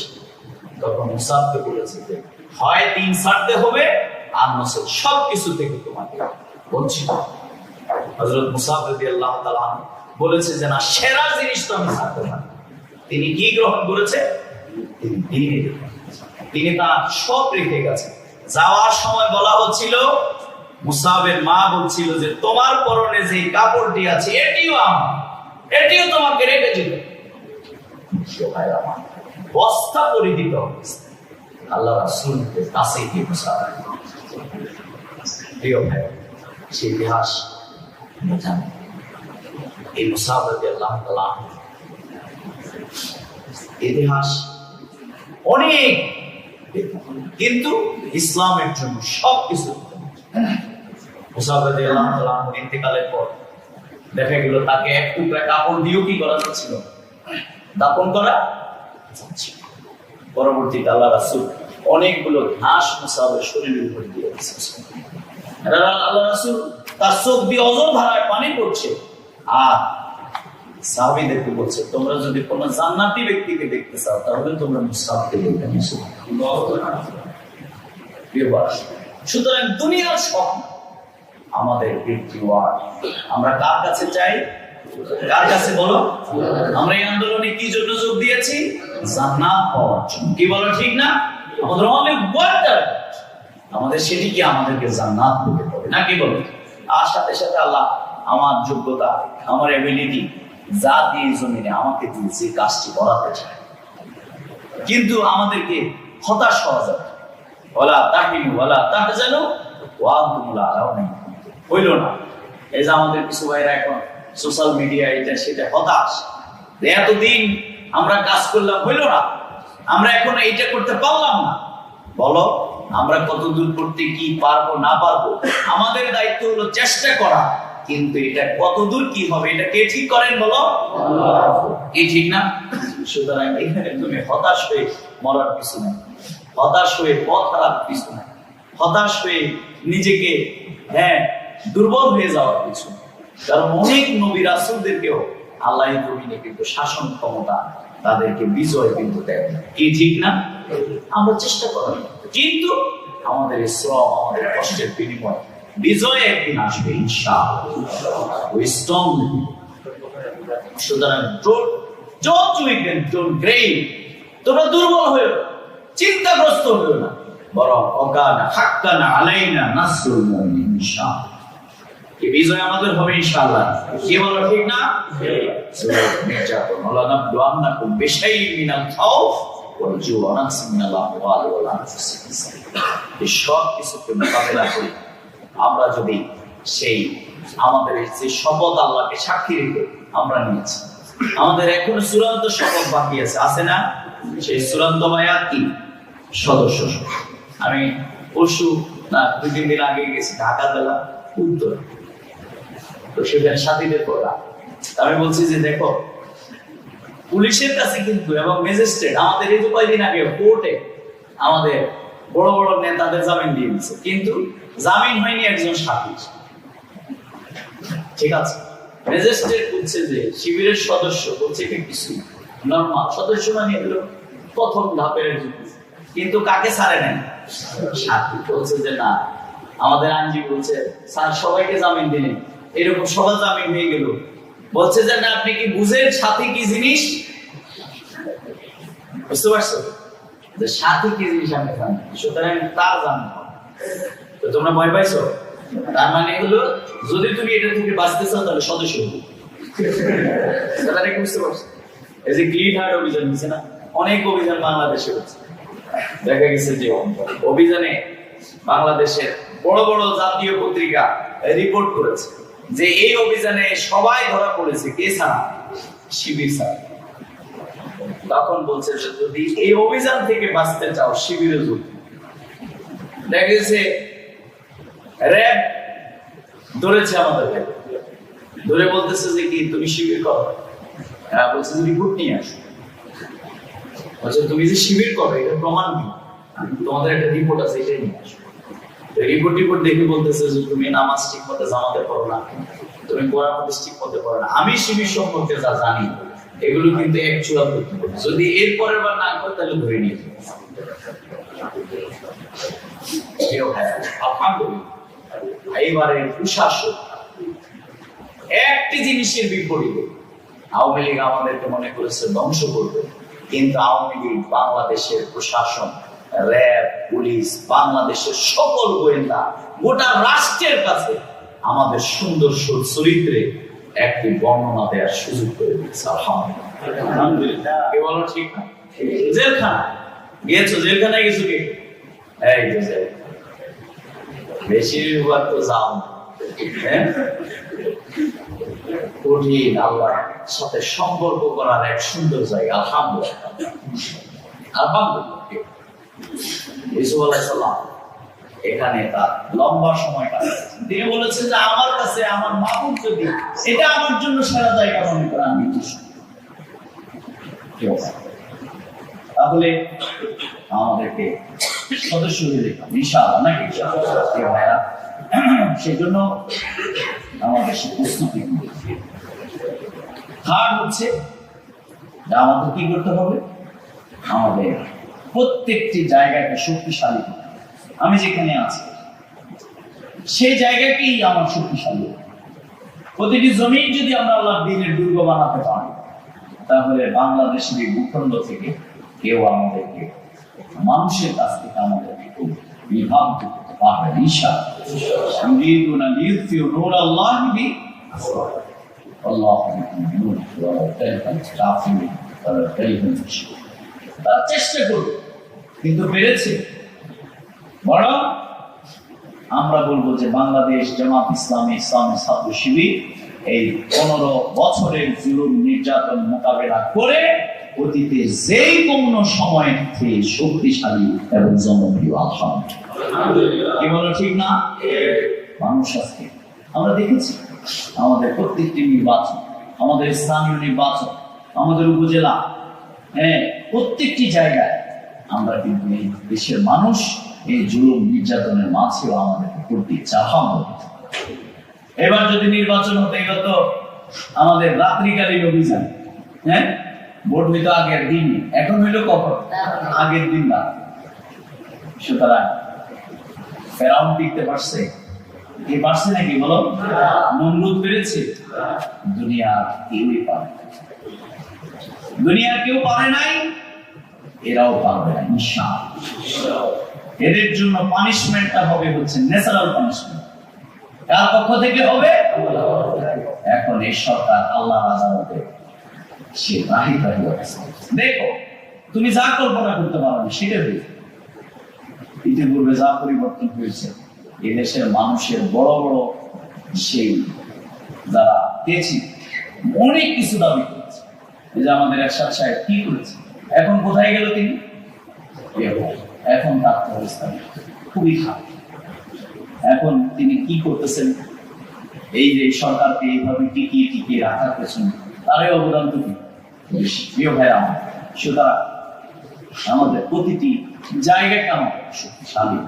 তখন মুসাবকে বলেছে যে হয় 3 ছাড়তে হবে আর নসল সবকিছু থেকে তোমাকে বঞ্চিত। হযরত মুসাব রাদিয়াল্লাহু তাআলা বলেছে যে না, সেরা জিনিস তো আমি ছাড়তে পারি। তিনি কি গ্রহণ করেছে? তিনি তার সব রেখে গেছে। যাওয়ার সময় বলা হচ্ছিল, মুসাবের মা বলছিল যে তোমার পরনে যে কাপড়টি আছে এটিও আমার, এটিও তোমাকে রেখে যেতে। বস্তা পরিহিত আল্লাহ রাসূলের কাছে গিয়ে মুসাব। প্রিয় ভাই, সে ইতিহাস জানি। এই মুসাব রাদিয়াল্লাহু তাআলা ইতিহাস অনেক, কিন্তু ইসলামের জন্য সবকিছু। মুসাব রাদিয়াল্লাহু তাআলা ইন্তেকালের পর দেখা গেল তাকে এক টুকরা কাপড় দিয়েও কি করা যাচ্ছিল? দাফন করা যাচ্ছিল। পরবর্তীতে আল্লাহ রাসূল অনেকগুলো ঘাস মুসাবের শরীরের উপর দিয়ে দিয়েছেন। আল্লাহ রাসূল তার চোখ দিয়ে অজর ধারায় পানি পড়ছে আর সাহাবীদেরকে বলছে তোমরা যদি কোনো জান্নাতি ব্যক্তিকে দেখতে চাও তাহলে তোমরা মুসাবকে দেখবে। সুতরাং দুনিয়ার সব আমাদের আমরা কার কাছে চাই? কার কাছে বলো? আমরা এই আন্দোলনে কি জন্য যোগ দিয়েছি? জান্নাত পাওয়ার জন্য। কি বলো ঠিক না? আমাদের অনেক ওয়ার্ডার, আমাদের সেটি কি আমাদেরকে জান্নাত পেতে হবে না, কি বলো? আর সাথে সাথে আল্লাহ আমার যোগ্যতা, আমার এবিলিটি যা দিয়ে জমিনে আমাকে দিয়েছে কাজটি করাতে চায়, কিন্তু আমাদেরকে হতাশ হওয়া যাবে। ওয়ালা তাহিনু ওয়ালা তাহজানু ওয়া আনতুমুল আ'লাউনা। হইল না। এই যে আমাদের কিছু ভাইরা এখন সোশ্যাল মিডিয়া এটা সেটা হতাশ, এতদিন আমরা কাজ করলাম, হইল না, আমরা এখন এইটা করতে পারলাম না। বলো আমরা কত দূর করতে কি পারবো না পারবো, আমাদের দায়িত্ব হলো চেষ্টা করা, কিন্তু এটা কত দূর কি হবে এটা কে ঠিক করেন বলো? কি ঠিক না? সুতরাং এখানে তুমি হতাশ হয়ে মরার কিছু নেই, হতাশ হয়ে পথ হারার কিছু নেই, হতাশ হয়ে নিজেকে দুর্বল হয়ে যাওয়ার কিছু। কারণ অনেক নবী রাসূলদেরকেও আল্লাহ জমিনে কিন্তু শাসন ক্ষমতা তাদেরকে বিজয় কিন্তু দেয়, কি ঠিক না? আমরা চেষ্টা করি, কিন্তু আমাদের শ্রম, আমাদের কষ্টের বিনিময় বিজয় একদিন আসবে ইনশাআল্লাহ। We strongly believe. সুতরাং don't weaken, don't grave. তোমরা দুর্বল হয়ে চিন্তাগ্রস্ত হয়ে না, বরং ওয়াকানা হাক্কান আলাইনা নাসরুল মুমিনিন ইনশাআল্লাহ। এই বিজয় আমাদের হবে ইনশাআল্লাহ। কি বলো ঠিক না? নির্যাতন আল্লাহ নাবলুয়ান্নাকুম বিশাইইন মিনাল খাউফ ওয়াল জু'i ওয়া নাকসিন মিনাল আমওয়ালি ওয়াল আনফুসি। এই সব কিছুকে মোকাবেলা করি আমরা যদি সেই আমাদের যে শপথ আল্লাহকে সাক্ষী রেখে আমরা নিয়েছি, আমাদের এখনো চূড়ান্ত শপথ বাকি আছে না? সেই চূড়ান্ত বায়াত কি? সদস্য। আমি পরশু না 2-3 দিন আগে গেছি ঢাকা জেলা উত্তর, তো সেখানে সাথীদের পড়া। আমি বলছি যে দেখো পুলিশের কাছে কিন্তু এবং ম্যাজিস্ট্রেট আমাদের এই 2 দিন আগে কোর্টে আমাদের বড় বড় নেতাদের জামিন দিয়ে দিচ্ছে, কিন্তু জামিন হয়নি একজন সাথী। ঠিক আছে, ম্যাজিস্ট্রেট বলছে যে শিবিরের সদস্য, বলছে এটা কিছু নরমাল সদস্য মানে হলো প্রথম ধাপের, কিন্তু কাকে ছাড়ে নাই? সাথী। বলছে যে না, আমাদের আইনজীবী বলছে স্যার সবাইকে জামিন দিলেন, এরকম সবাই জামিন হয়ে গেল। বলছে যে না, আপনি কি বুঝেন সাথী কি জিনিস? বুঝতে পারছো যে সাথী কি জিনিস? আমি জানি, সুতরাং তার জামিন হবে। তো তোমরা ভয় পাইছো? তার মানে হলো যদি তুমি এটা থেকে বাঁচতে চাও তাহলে সদস্য হবে। তাহলে বুঝতে পারছো? এই যে ক্লিন হার্ট অভিযান হচ্ছে না, অনেক অভিযান বাংলাদেশে হচ্ছে। দেখা গেছে যে অভিযানে বাংলাদেশের বড় বড় জাতীয় পত্রিকা রিপোর্ট করেছে যে এই অভিযানে সবাই ধরা পড়েছে, কে ছাড়া? শিবির ছাড়া। তখন বলছে যে যদি এই অভিযান থেকে বাঁচতে চাও শিবিরে যোগ। দেখা গেছে র‍্যাব ধরেছে আমাদেরকে, ধরে বলতেছে যে কি তুমি শিবির করো? বলছে যে রিপোর্ট নিয়ে আসো। বলছে তুমি যে শিবির করো এটা প্রমাণ কি? তোমাদের একটা রিপোর্ট আছে, এটা নিয়ে আসো। রিপোর্ট দেখে বলতেছে যে তুমি নামাজ ঠিক মতো জামাতে পড়ো না, তুমি কোরআন হাদিস ঠিক মতো পড়ো না। আমি শিবির সম্পর্কে যা জানি এগুলো কিন্তু অ্যাকচুয়াল করতে পারি, যদি এর পরের বার না করে তাহলে ধরে নিয়ে যাবে। আলহামদুলিল্লাহ এইবারে প্রশাসন একটি জিনিসের বিপরীতে। আওয়ামী লীগ আমাদেরকে মনে করেছে ধ্বংস করবে, কিন্তু আওয়ামী লীগ বাংলাদেশের প্রশাসন, র‍্যাব, পুলিশ, বাংলাদেশের সকল গোয়েন্দা, গোটা রাষ্ট্রের কাছে আমাদের সুন্দর চরিত্রে একটি বর্ণনা দেওয়ার সুযোগ করে দিয়েছে। আলহামদুলিল্লাহ। কে বলো ঠিক না? জেলখানা গিয়েছো? জেলখানায় গেছো কে? এই যে বেশিরভাগ তো যাও কঠিন আল্লাহর সাথে সম্পর্ক করার এক সুন্দর জায়গা। আলহামদুলিল্লাহ, আলহামদুলিল্লাহ। ইসু আলাইহিস সালাম এখানে তার লম্বা সময় কাটাচ্ছেন। তিনি বলেছেন যে আমার কাছে আমার মাবুদ যদি এটা আমার জন্য সেরা জায়গা মনে করে আমি খুশি। তাহলে আমাদেরকে সদস্য হয়ে দেখলাম ইনশাআল্লাহ, নাকি? সেজন্য আমাদের সে প্রস্তুতি থার্ড হচ্ছে আমাদের কি করতে হবে? আমাদের প্রত্যেকটি জায়গাকে শক্তিশালী করতে। আমি যেখানে আছি সেই জায়গাকেই আমার শক্তিশালী। প্রতিটি জমিন যদি আমরা আল্লাহর দ্বীনের দুর্গ বানাতে পারি, তাহলে বাংলাদেশের এই ভূখণ্ড থেকে কেউ আমাদেরকে, মানুষের কাছ থেকে আমাদেরকে কেউ বিভাগ করতে পারবে না। ইনশাআল্লাহ। ইউরিদুনা লিইউতফিউ নূরাল্লাহি বিআফওয়াহিহিম আল্লাহু বিনূর ওয়া কারিহাল কাফিরুন ওয়া কারিহাল মুশরিকুন। তারা চেষ্টা করবে, কিন্তু পেরেছে। বরং আমরা বলবো যে বাংলাদেশ জামাত ইসলামী, ইসলামী ছাত্র শিবির এই 15 বছরের জুলুম নির্যাতন মোকাবেলা করে অতীতে যেই কোনো সময় থেকে শক্তিশালী এবং জনপ্রিয়। আলহামদুলিল্লাহ। কি বলো, ঠিক না? মানুষ আজকে আমরা দেখেছি আমাদের প্রত্যেকটি নির্বাচন, আমাদের স্থানীয় নির্বাচন, আমাদের উপজেলা, প্রত্যেকটি জায়গায় আমরা কিন্তু এই দেশের মানুষ এই জুলুম নির্যাতনের মাঝেও আমাদেরকে করতে চাহাম। এবার যদি নির্বাচন হতে গেল আমাদের রাত্রিকালীন অভিযান, ভোট হইতো আগের দিন, এখন হইলো কখন? আগের দিন রাত। সুতরাং ফেরাউন টিকতে পারছে? কি পারছে নাকি বলো? নমরুদ পেরেছে? দুনিয়ার কেউই পারে, দুনিয়ার কেউ পারে নাই, এরাও পারবে না ইনশাআল্লাহ। এদের জন্য পানিশমেন্টটা হবে হচ্ছে ন্যাচারাল পানিশমেন্ট। কার পক্ষ থেকে হবে? এখন এই সরকার আল্লাহর আদালতে সে রাহি অবস্থা। দেখো, তুমি যা কল্পনা করতে পারো না সেটা হয়েছে। ইতিপূর্বে যা পরিবর্তন হয়েছে, এদেশের মানুষের বড় বড় সেই যারা পেয়েছি অনেক কিছু দাবি করেছে। এই যে আমাদের এরশাদ সাহেব কি করেছে, এখন কোথায় গেল তিনি? এখন তার অবস্থা খুবই খারাপ। এখন তিনি কি করতেছেন? এই যে সরকারকে এইভাবে টিকিয়ে টিকিয়ে রাখার পেছনে তারই অবদান তো কি প্রিয় ভাইরা আমার। সুতরাং আমাদের প্রতিটি জায়গায় আমাদের শক্তিশালী,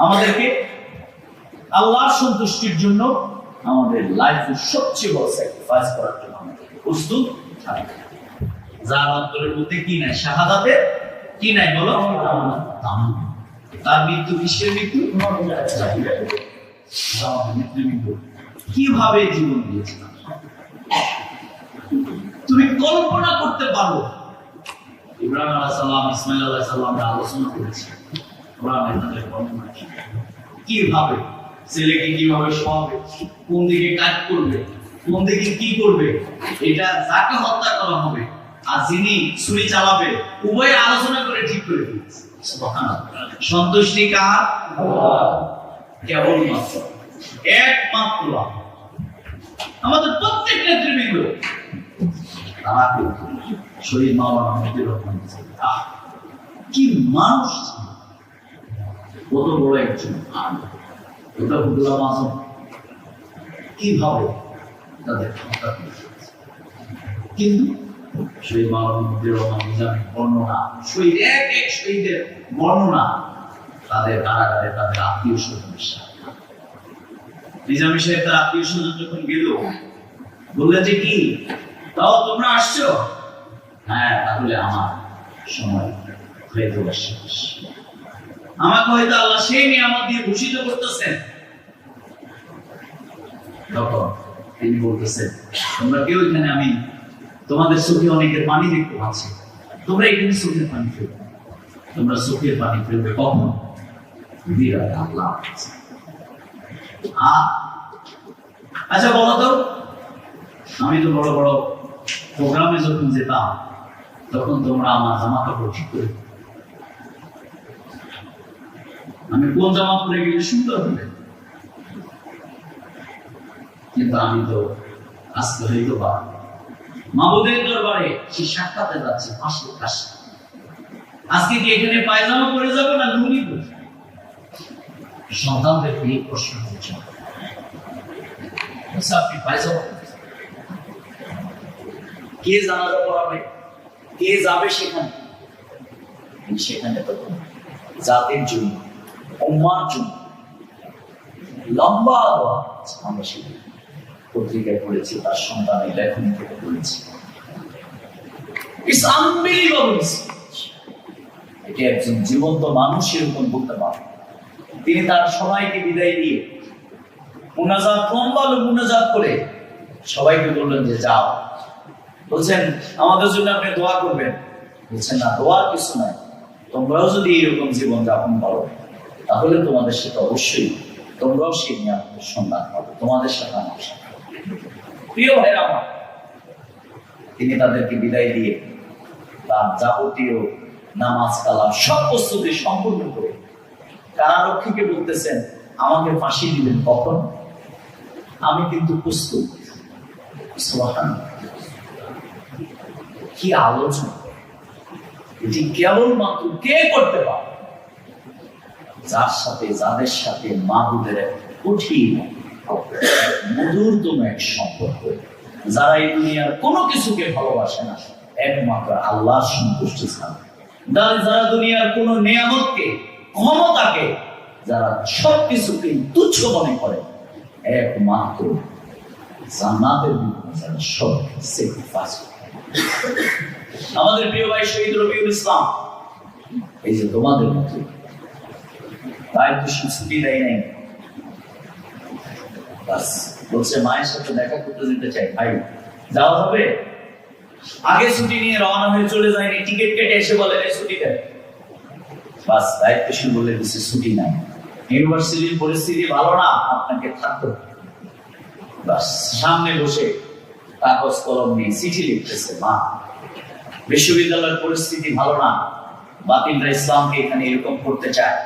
আমাদেরকে আল্লাহর সন্তুষ্টির জন্য আমাদের লাইফের সবচেয়ে বড় স্যাক্রিফাইস করার জন্য আমাদের প্রস্তুত থাকতে। যার অন্তরের মধ্যে কি নাই? শাহাদাতের কি নাই বলো? তার মৃত্যু কিসের মৃত্যু? কিভাবে জীবন দিয়েছে তুমি কল্পনা করতে পারো? ইব্রাহিম আলাইহিস সালাম, ইসমাঈল আলাইহিস সালাম আলোচনা করেছে কিভাবে ছেলেকে কিভাবে শোয়াবে, কোন দিকে কাজ করবে, কোন দিকে কি করবে, এটা যাকে হত্যা করা হবে আর যিনি ছুরি চালাবে, উভয় আলোচনা করে ঠিক করে দিয়েছে। সন্তুষ্টি কার? কেবলমাত্র একমাত্র আমাদের প্রত্যেক নেতৃবৃন্দ তাকে শহীদ মাওলানা মুজিবুর রহমান, কি মানুষ, কত বড় একজন আজম, কিভাবে তাদের হত্যা করেছে। কিন্তু শহীদ মাওলানা মুজিবুর রহমান নিজামীর বর্ণনা, শহীদ এক এক শহীদের বর্ণনা, তাদের কারাগারে তাদের আত্মীয় স্বজনের সাথে। নিজামী সাহেব তার আত্মীয় স্বজন যখন গেল, বললেন যে কি তাও তোমরা আসছো? হ্যাঁ, তাহলে আমার সময় হয়ে যাওয়ার শেষ। আমাকে হয়তো আল্লাহ সেই নিয়ামত দিয়ে ভূষিত করতেছেন। তখন তিনি বলতেছেন, তোমরা কেউ এখানে, আমি তোমাদের চোখে অনেকের পানি দেখতে পাচ্ছি, তোমরা এখানে চোখের পানি ফেলবে, তোমরা চোখের পানি ফেলবে কখন? বিরাট আল্লাহ। আচ্ছা বলো তো, আমি তো বড় বড় প্রোগ্রামে যখন যেতাম, তখন তোমরা আমার জামা কাপড় ঠিক করে, আমি কোন জামা পরে গেলে সুন্দর হবে, কিন্তু আমি তো আজকে হইতো বা মাবুদের দরবারে সে সাক্ষাতে যাচ্ছে পাশে পাশে, আজকে কি এখানে পায়জামা পরে যাবো না লুঙ্গি পরে? সন্তানদেরকে এই প্রশ্ন করছে, আপনি পায়জামা কে জানাজা পড়াবে, কে যাবে সেখানে? সেখানে তো জাতির জন্য, উম্মার জন্য লম্বা দোয়া আমরা সেখানে পত্রিকায় পড়েছি, তার সন্তানের লেখনী থেকে পড়েছি। এটি একজন জীবন্ত মানুষ এরকম বলতে পারে। তিনি তার সবাইকে বিদায় দিয়ে মুনাজাত লম্বা মুনাজাত করে সবাইকে বললেন যে যাও। বলছেন আমাদের জন্য আপনি দোয়া করবেন। বলছেন না, দোয়ার কিছু নাই, তোমরাও যদি এরকম জীবন যাপন করো তাহলে তোমাদের সাথে অবশ্যই তোমরাও সেই নিয়ামতের সন্ধান পাবে, তোমাদের সাথে আমার সাথে। প্রিয় ভাইরা আমার, তিনি তাদেরকে বিদায় দিয়ে তার যাবতীয় নামাজ কালাম সব প্রস্তুতি সম্পূর্ণ করে কারারক্ষীকে বলতেছেন, আমাকে ফাঁসি দিবেন কখন? আমি কিন্তু প্রস্তুত। কি আলোচনা! এটি কেবলমাত্র কে করতে পারে? যার সাথে, যাদের সাথে মাহবুবের কঠিন মধুরতম এক সম্পর্ক, যারা এই দুনিয়ার কোনো কিছুকে ভালোবাসে না, একমাত্র আল্লাহর সন্তুষ্টি ছাড়া, যারা দুনিয়ার কোনো নিয়ামতকে, ক্ষমতাকে, যারা সবকিছুকে তুচ্ছ মনে করে, একমাত্র জান্নাতের বিপরীতে যারা সব স্যাক্রিফাইস করে। আমাদের প্রিয় ভাই শহীদ রবিউল ইসলাম, এই যে তোমাদের মতো দায়িত্ব ছুটি দেয় নাই, বলছে মায়ের সাথে দেখা করতে যেতে চাই। ভাই যাওয়া হবে? আগে ছুটি নিয়ে রওনা হয়ে চলে যায়নি, টিকিট কেটে এসে বলে ছুটি দেয়। বাস দায়িত্বশীল বলে দিচ্ছে ছুটি নাই, ইউনিভার্সিটির পরিস্থিতি ভালো না, আপনাকে থাকতে হবে। বাস সামনে বসে কাগজ কলম নিয়ে চিঠি লিখতেছে, মা বিশ্ববিদ্যালয়ের পরিস্থিতি ভালো না, বাতিলরা ইসলামকে এখানে এরকম করতে চায়,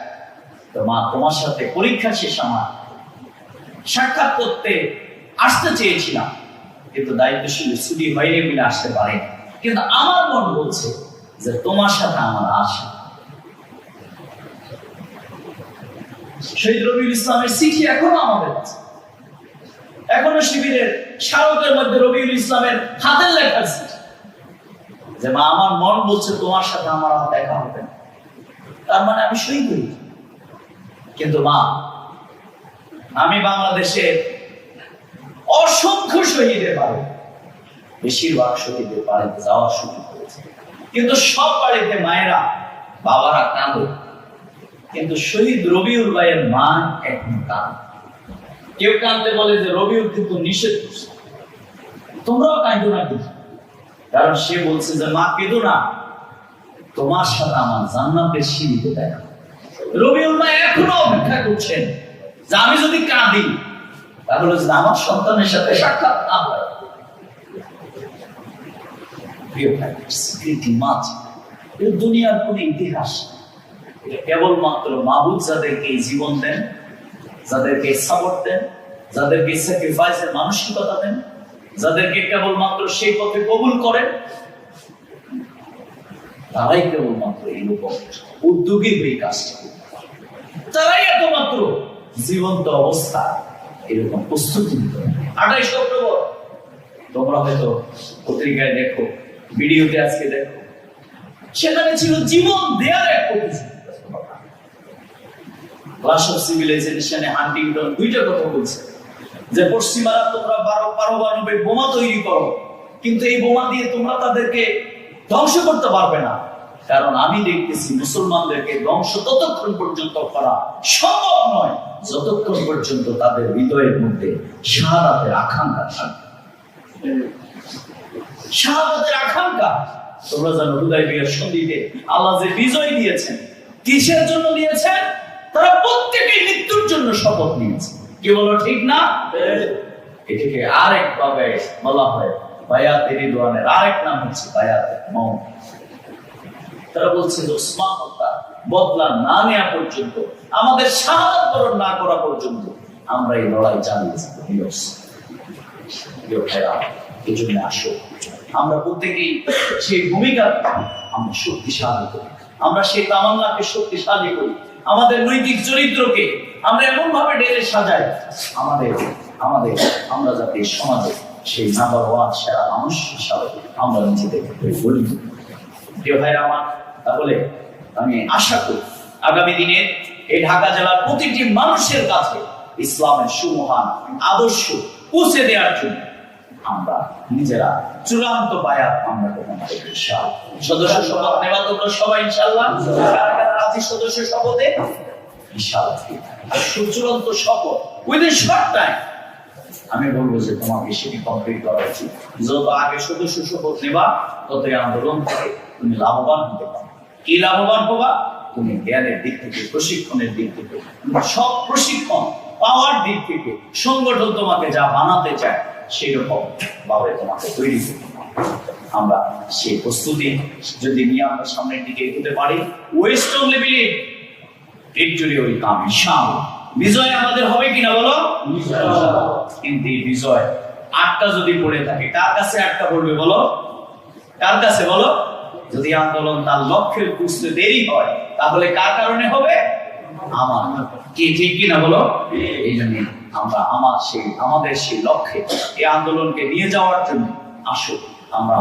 তো মা তোমার সাথে পরীক্ষা শেষ আমার সাক্ষাৎ করতে আসতে চেয়েছিলাম, কিন্তু দায়িত্বশীল ছুটি হয়নি বলে আসতে পারে, কিন্তু আমার মন বলছে যে তোমার সাথে আমার আশা। শহীদ রবিউল ইসলামের চিঠি এখনো আমাদের কাছে, এখনো শিবিরের স্মারকের মধ্যে রবিউল ইসলামের হাতের লেখা চিঠি যে মা আমার মন বলছে তোমার সাথে আমার আর দেখা হবে না, তার মানে আমি শহীদ হই। কিন্তু মা, আমি বাংলাদেশের অসংখ্য শহীদের বাড়ি, বেশিরভাগ শহীদের বাড়িতে যাওয়ার সুযোগ হয়েছে, কিন্তু সব বাড়িতে মায়েরা বাবারা কাঁদে, কিন্তু শহীদ রবিউল ভাইয়ের মা এখন কাঁদে। কেউ কাঁদতে বলে যে রবিউল কিন্তু নিষেধ করছে, তোমরাও কাঁদো না কিন্তু, কারণ সে বলছে যে মা কেঁদো না, তোমার সাথে আমার জান্নাতের সিঁড়িতে দেখা। রবিউল ভাই এখনো অপেক্ষা করছেন যে আমি যদি কাঁদি তাহলে যদি আমার সন্তানের সাথে সাক্ষাৎ না হয়। দুনিয়ার কোন ইতিহাস, কেবলমাত্র মাহবুব যাদেরকে জীবন দেন, যাদেরকে সাপোর্ট দেন, যাদেরকে স্যাক্রিফাইসের মানসিকতা দেন, যাদেরকে কেবলমাত্র সেই পথে কবুল করেন, তারাই কেবলমাত্র এরকম উদ্যোগী হয়ে কাজটা করে। তারাই একমাত্র জীবন্ত অবস্থা এরকম প্রস্তুতি নিতে। 28 অক্টোবর তোমরা হয়তো পত্রিকায় দেখো, ভিডিওতে আজকে দেখো, সেখানে ছিল জীবন দেওয়ার এক প্রতিযোগিতা। ক্লাস অফ সিভিলাইজেশনে হান্টিংটন দুইটা কথা বলছে যে পশ্চিমারা তোমরা পারমাণবিক বোমা তৈরি করো, কিন্তু এই বোমা দিয়ে তোমরা তাদেরকে ধ্বংস করতে পারবে না, কারণ আমি দেখতেছি মুসলমানদেরকে ধ্বংস ততক্ষণ পর্যন্ত করা সম্ভব নয় যতক্ষণ পর্যন্ত তাদের হৃদয়ের মধ্যে শাহাদাতের আকাঙ্ক্ষা থাকবে। শাহাদাতের আকাঙ্ক্ষা, তোমরা জানো হুদায়বিয়ার সন্ধিতে আল্লাহ যে বিজয় দিয়েছেন, কিসের জন্য দিয়েছেন? তারা প্রত্যেকেই মৃত্যুর জন্য শপথ নিয়েছে। কি বলো, ঠিক না? এটাকে আরেক ভাবে বলা হয় বায়াতে রিদওয়ানের আরেক নাম হচ্ছে বায়াতে মওত। তারা বলছে যে ওসমান বদলা না নেওয়া পর্যন্ত, আমাদের শাহাদাত বরণ না করা পর্যন্ত আমরা এই লড়াই চালিয়ে যাব। এই জন্য আসো আমরা প্রত্যেকেই সেই ভূমিকা আমরা শক্তিশালী করি, আমরা সেই তামান্নাকে শক্তিশালী করি, আমাদের নৈতিক চরিত্রকে আমরা এমন ভাবে ঢেলে সাজাই আমরা যাতে সমাজে সেই নাম্বার ওয়ান সেরা মানুষ হিসাবে আমরা নিজেদেরকে গড়ে তুলি। প্রিয় ভাইরা আমার, তাহলে আমি আশা করি আগামী দিনে এই ঢাকা জেলার প্রতিটি মানুষের কাছে ইসলামের সুমহান আদর্শ পৌঁছে দেওয়ার জন্য আমরা নিজেরা চূড়ান্ত বায়াত আমরা গ্রহণ করব ইনশাআল্লাহ। সদস্য শপথ নেওয়া তোমরা সবাই ইনশাআল্লাহ। সদস্য শপথে ইনশাআল্লাহ চূড়ান্ত সফল উইদিন শর্ট টাইম। আমি বলবো যে তোমাকে সেটি কমপ্লিট করা উচিত। যত আগে সদস্য শপথ নেবা তত আন্দোলন থেকে তুমি লাভবান হতে পারো। কি লাভবান হবা? তুমি জ্ঞানের দিক থেকে, প্রশিক্ষণের দিক থেকে, সব প্রশিক্ষণ পাওয়ার দিক থেকে সংগঠন তোমাকে যা বানাতে চায় সেই রকম ভাবে তোমাকে তৈরি করতে হবে। আমরা সেই প্রস্তুতি যদি নিয়ে আমরা সামনের দিকে এগোতে পারি, west only believe victory will come ইনশাআল্লাহ। বিজয় আমাদের হবে কিনা বলো? কিন্তু এই বিজয় আটকা যদি পড়ে থাকে, কার কাছে আটকা পড়বে বলো? কার কাছে বলো? যদি আন্দোলন তার লক্ষ্যে পৌঁছতে দেরি হয় তাহলে কার কারণে হবে? আমার। কি ঠিক কিনা বলো? এই জন্য আমরা আমাদের সেই লক্ষ্যে এই আন্দোলনকে নিয়ে যাওয়ার জন্য আসো আমরা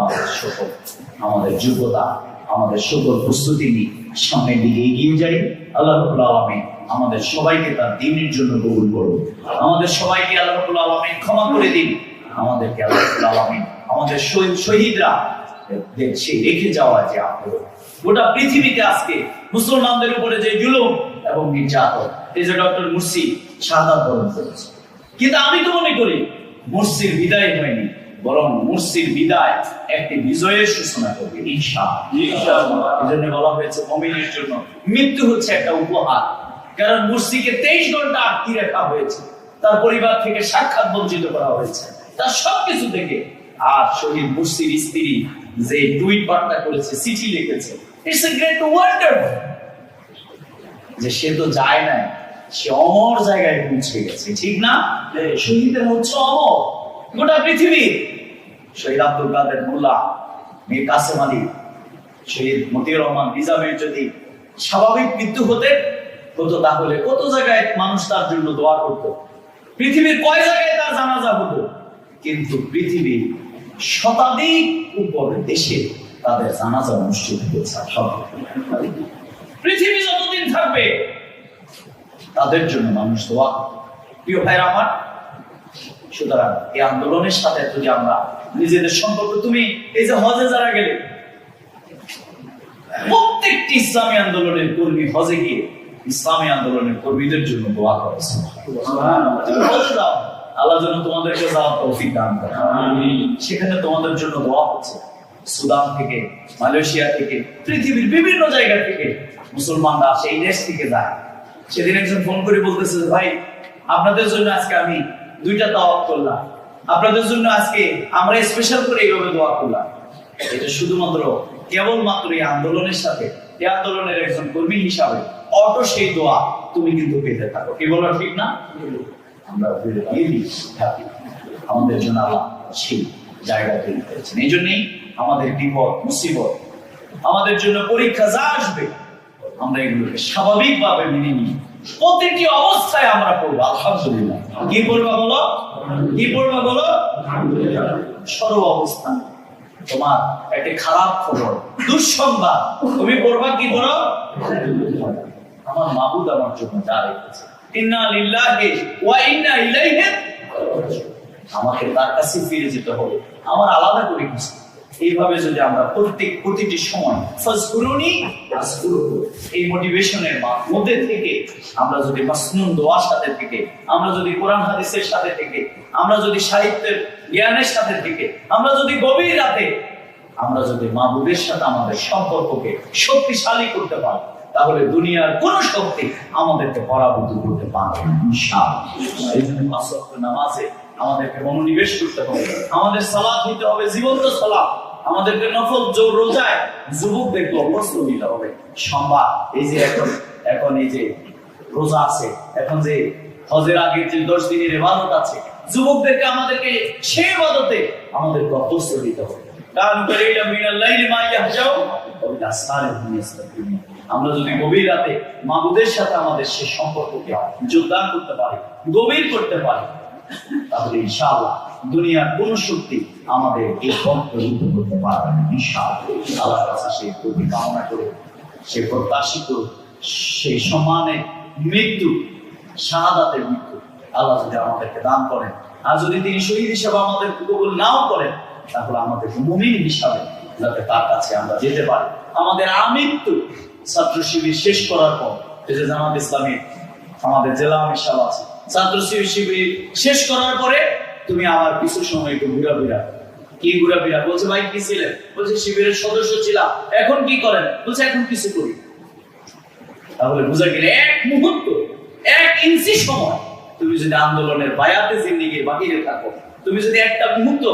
আমাদের যোগ্যতা, আমাদের সকল প্রস্তুতি নিয়ে সামনের দিকে এগিয়ে যাই। আল্লাহ রাব্বুল আলামিন আমাদের সবাইকে তার দ্বীনের জন্য কবুল করুন। আমাদের সবাইকে আল্লাহ রাব্বুল আলামিন ক্ষমা করে দিন। আমাদেরকে আল্লাহ রাব্বুল আলামিন আমাদের শহীদরা সেই রেখে যাওয়া যে আন্দোলন, গোটা পৃথিবীতে আজকে মুসলমানদের উপরে যে জুলুম এবং নির্যাতন, এই যে ডক্টর মুরসি শাহাদাত বরণ করেছে, কিন্তু আমি তো মনে করি মুরসির বিদায় হয়নি, বরং মুরসির বিদায় একটি বিজয়ের সূচনা করবে ইনশাআল্লাহ। এজন্য বলা হয়েছে মুমিনের জন্য মৃত্যু হচ্ছে একটা উপহার। কারণ মুরসিকে 23 ঘন্টা আটকে রাখা হয়েছে, তার পরিবার থেকে সাক্ষাৎ বঞ্চিত করা হয়েছে, তার সবকিছু থেকে। আর শহীদ মুরসির স্ত্রী যে টুইট বার্তা করেছে, চিঠি লিখেছে, ইটস এ গ্রেট ওয়ান্ডার, যে সে তো যায় নাই, সে অমর জায়গায় পৌঁছে গেছে। ঠিক না? শহীদের হচ্ছে অমর গোটা পৃথিবী। শহীদ আব্দুল কাদের মোল্লা, মীর কাসেম আলী, শহীদ মতিউর রহমান নিজামের যদি স্বাভাবিক মৃত্যু হতো তাহলে কত জায়গায় মানুষ তার জন্য দোয়া করত, পৃথিবীর কয় জায়গায় তার জানাজা হতো। কিন্তু পৃথিবীর শতাধিক উপর দেশে তাদের জানাজা অনুষ্ঠিত হয়েছে। পৃথিবী যতদিন থাকবে তাদের জন্য মানুষ দোয়া করবে। প্রিয় ভাইরা আমার, সুতরাং এই আন্দোলনের সাথে যদি আমরা নিজেদের সম্পর্ক, তুমি এই যে হজে যারা গেলে, প্রত্যেকটি ইসলামী আন্দোলনের কর্মী হজে গিয়ে ইসলামী আন্দোলনের কর্মীদের জন্য দোয়া করেছে। আল্লাহ যেন তোমাদেরকে যাওয়ার তৌফিক দান করে। সেখানে তোমাদের জন্য দোয়া হচ্ছে। সুদান থেকে, মালয়েশিয়া থেকে, পৃথিবীর বিভিন্ন জায়গা থেকে মুসলমানরা সেই দেশ থেকে যায়। সেদিন একজন ফোন করে বলতেছে, ভাই আপনাদের জন্য আজকে আমি 2টা দাওয়াত করলাম, আপনাদের জন্য আজকে আমরা স্পেশাল করে এইভাবে দোয়া করলাম। এটা শুধুমাত্র কেবলমাত্র এই আন্দোলনের সাথে, এই আন্দোলনের একজন কর্মী হিসাবে অটো সেই দোয়া তুমি কিন্তু পেতে থাকো। কি বলো ঠিক না? আমরা আমাদের জন্য আল্লাহ সেই জায়গা তৈরি করেছেন। এই জন্যই আমাদের বিপদ মুসিবত, আমাদের জন্য পরীক্ষা যা আসবে, আমরা এগুলোকে স্বাভাবিকভাবে মেনে নিই। প্রতিটি অবস্থায় আমরা পড়বো আলহামদুলিল্লাহ। কি পড়বা বলো? কি পড়বা বলো? সর্ব অবস্থা। তোমার একটা খারাপ খবর, দুঃসংবাদ, তুমি পড়বা কি বলো? আমার মাবুদ আমার জন্য যা রেখেছে, ইন্না লিল্লাহি ওয়া ইন্না ইলাইহি রাজিউন। আমাকে তার কাছে ফিরে যেতে হবে, আমার আলাদা করে কিছু। এইভাবে যদি আমরা প্রতিটি সময় ফাজকুরুনি আযকুরুকুম, এই মোটিভেশনের মধ্যে থেকে আমরা যদি মাসনুন দোয়ার সাথে থেকে, আমরা যদি কোরআন হাদিসের সাথে থেকে, আমরা যদি সাহিত্যের জ্ঞানের সাথে থেকে, আমরা যদি গভীর রাতে আমরা যদি মাবুদের সাথে আমাদের সম্পর্ককে শক্তিশালী করতে পারি, তাহলে দুনিয়ার কোন শক্তি আমাদেরকে পরাভূত করতে পারবে না ইনশাআল্লাহ। এই জন্য 5 ওয়াক্ত নামাজে আমাদেরকে মনোনিবেশ করতে হবে। আমাদের সালাত দিতে হবে জীবন্ত সালাত। আমাদেরকে নফল রোজায় যুবকদেরকে অভ্যস্ত দিতে হবে। সম্ভব এই যে এখন এই যে রোজা আছে, এখন যে হজের আগে যে 10 দিনের ইবাদত আছে, যুবকদেরকে আমাদেরকে সেই ইবাদতে আমাদেরকে অভ্যস্ত দিতে হবে। কারণ কালিলা মিনাল লাইলি মা ইয়াহজাউ ওয়া বিল আসহারি হুম ইস্তাগফিরুন। আমরা যদি গভীর রাতে মাবুদের সাথে আমাদের সেই সম্পর্ককে যোগদান করতে পারি, গভীর করতে পারি, তাহলে ইনশাআল্লাহ দুনিয়ার কোন শক্তি আমাদের এই পথ প্রযুক্ত করতে পারবে না ইনশাআল্লাহ। আল্লাহর কাছে সেই প্রতি কামনা করে, সেই প্রত্যাশিত সেই সম্মানের মৃত্যু, শাহাদাতের মৃত্যু আল্লাহ যদি আমাদেরকে দান করেন, আর যদি তিনি শহীদ হিসেবে আমাদের কবুল নাও করেন, তাহলে আমাদের মুমিন হিসাবে যাতে তার কাছে আমরা যেতে পারি। আমাদের আমৃত্যু ছাত্র শিবির শেষ করার পর এই যে জামাত ইসলামী আমাদের জেলা মিশাল আছে, ছাত্র শিবির শেষ করার পরে তুমি আবার কিছু সময় একটু ঘোরাফেরা। কি ঘোরাফেরা? বলছে ভাই কি ছিলেন? বলছে শিবিরের সদস্য ছিলাম। এখন কি করেন? বলছে এখন কিছু করি। তাহলে বুঝা গেলে এক মুহূর্ত, এক ইঞ্চি সময় তুমি যদি আন্দোলনের বায়াতে জিন্দেগির বাহিরে থাকো, তুমি যদি একটা মুহূর্ত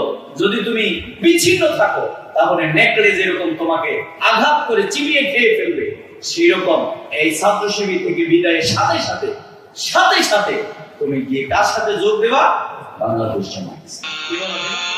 যদি তুমি বিচ্ছিন্ন থাকো, তাহলে নেকড়ে যেরকম তোমাকে আঘাত করে চিবিয়ে খেয়ে ফেলবে, সেরকম এই ছাত্র শিবির থেকে বিদায়ের সাথে সাথে সাথে সাথে তুমি গিয়ে কার সাথে যোগ দেবা? বাংলাদেশ জামাত। কি বলা যায়?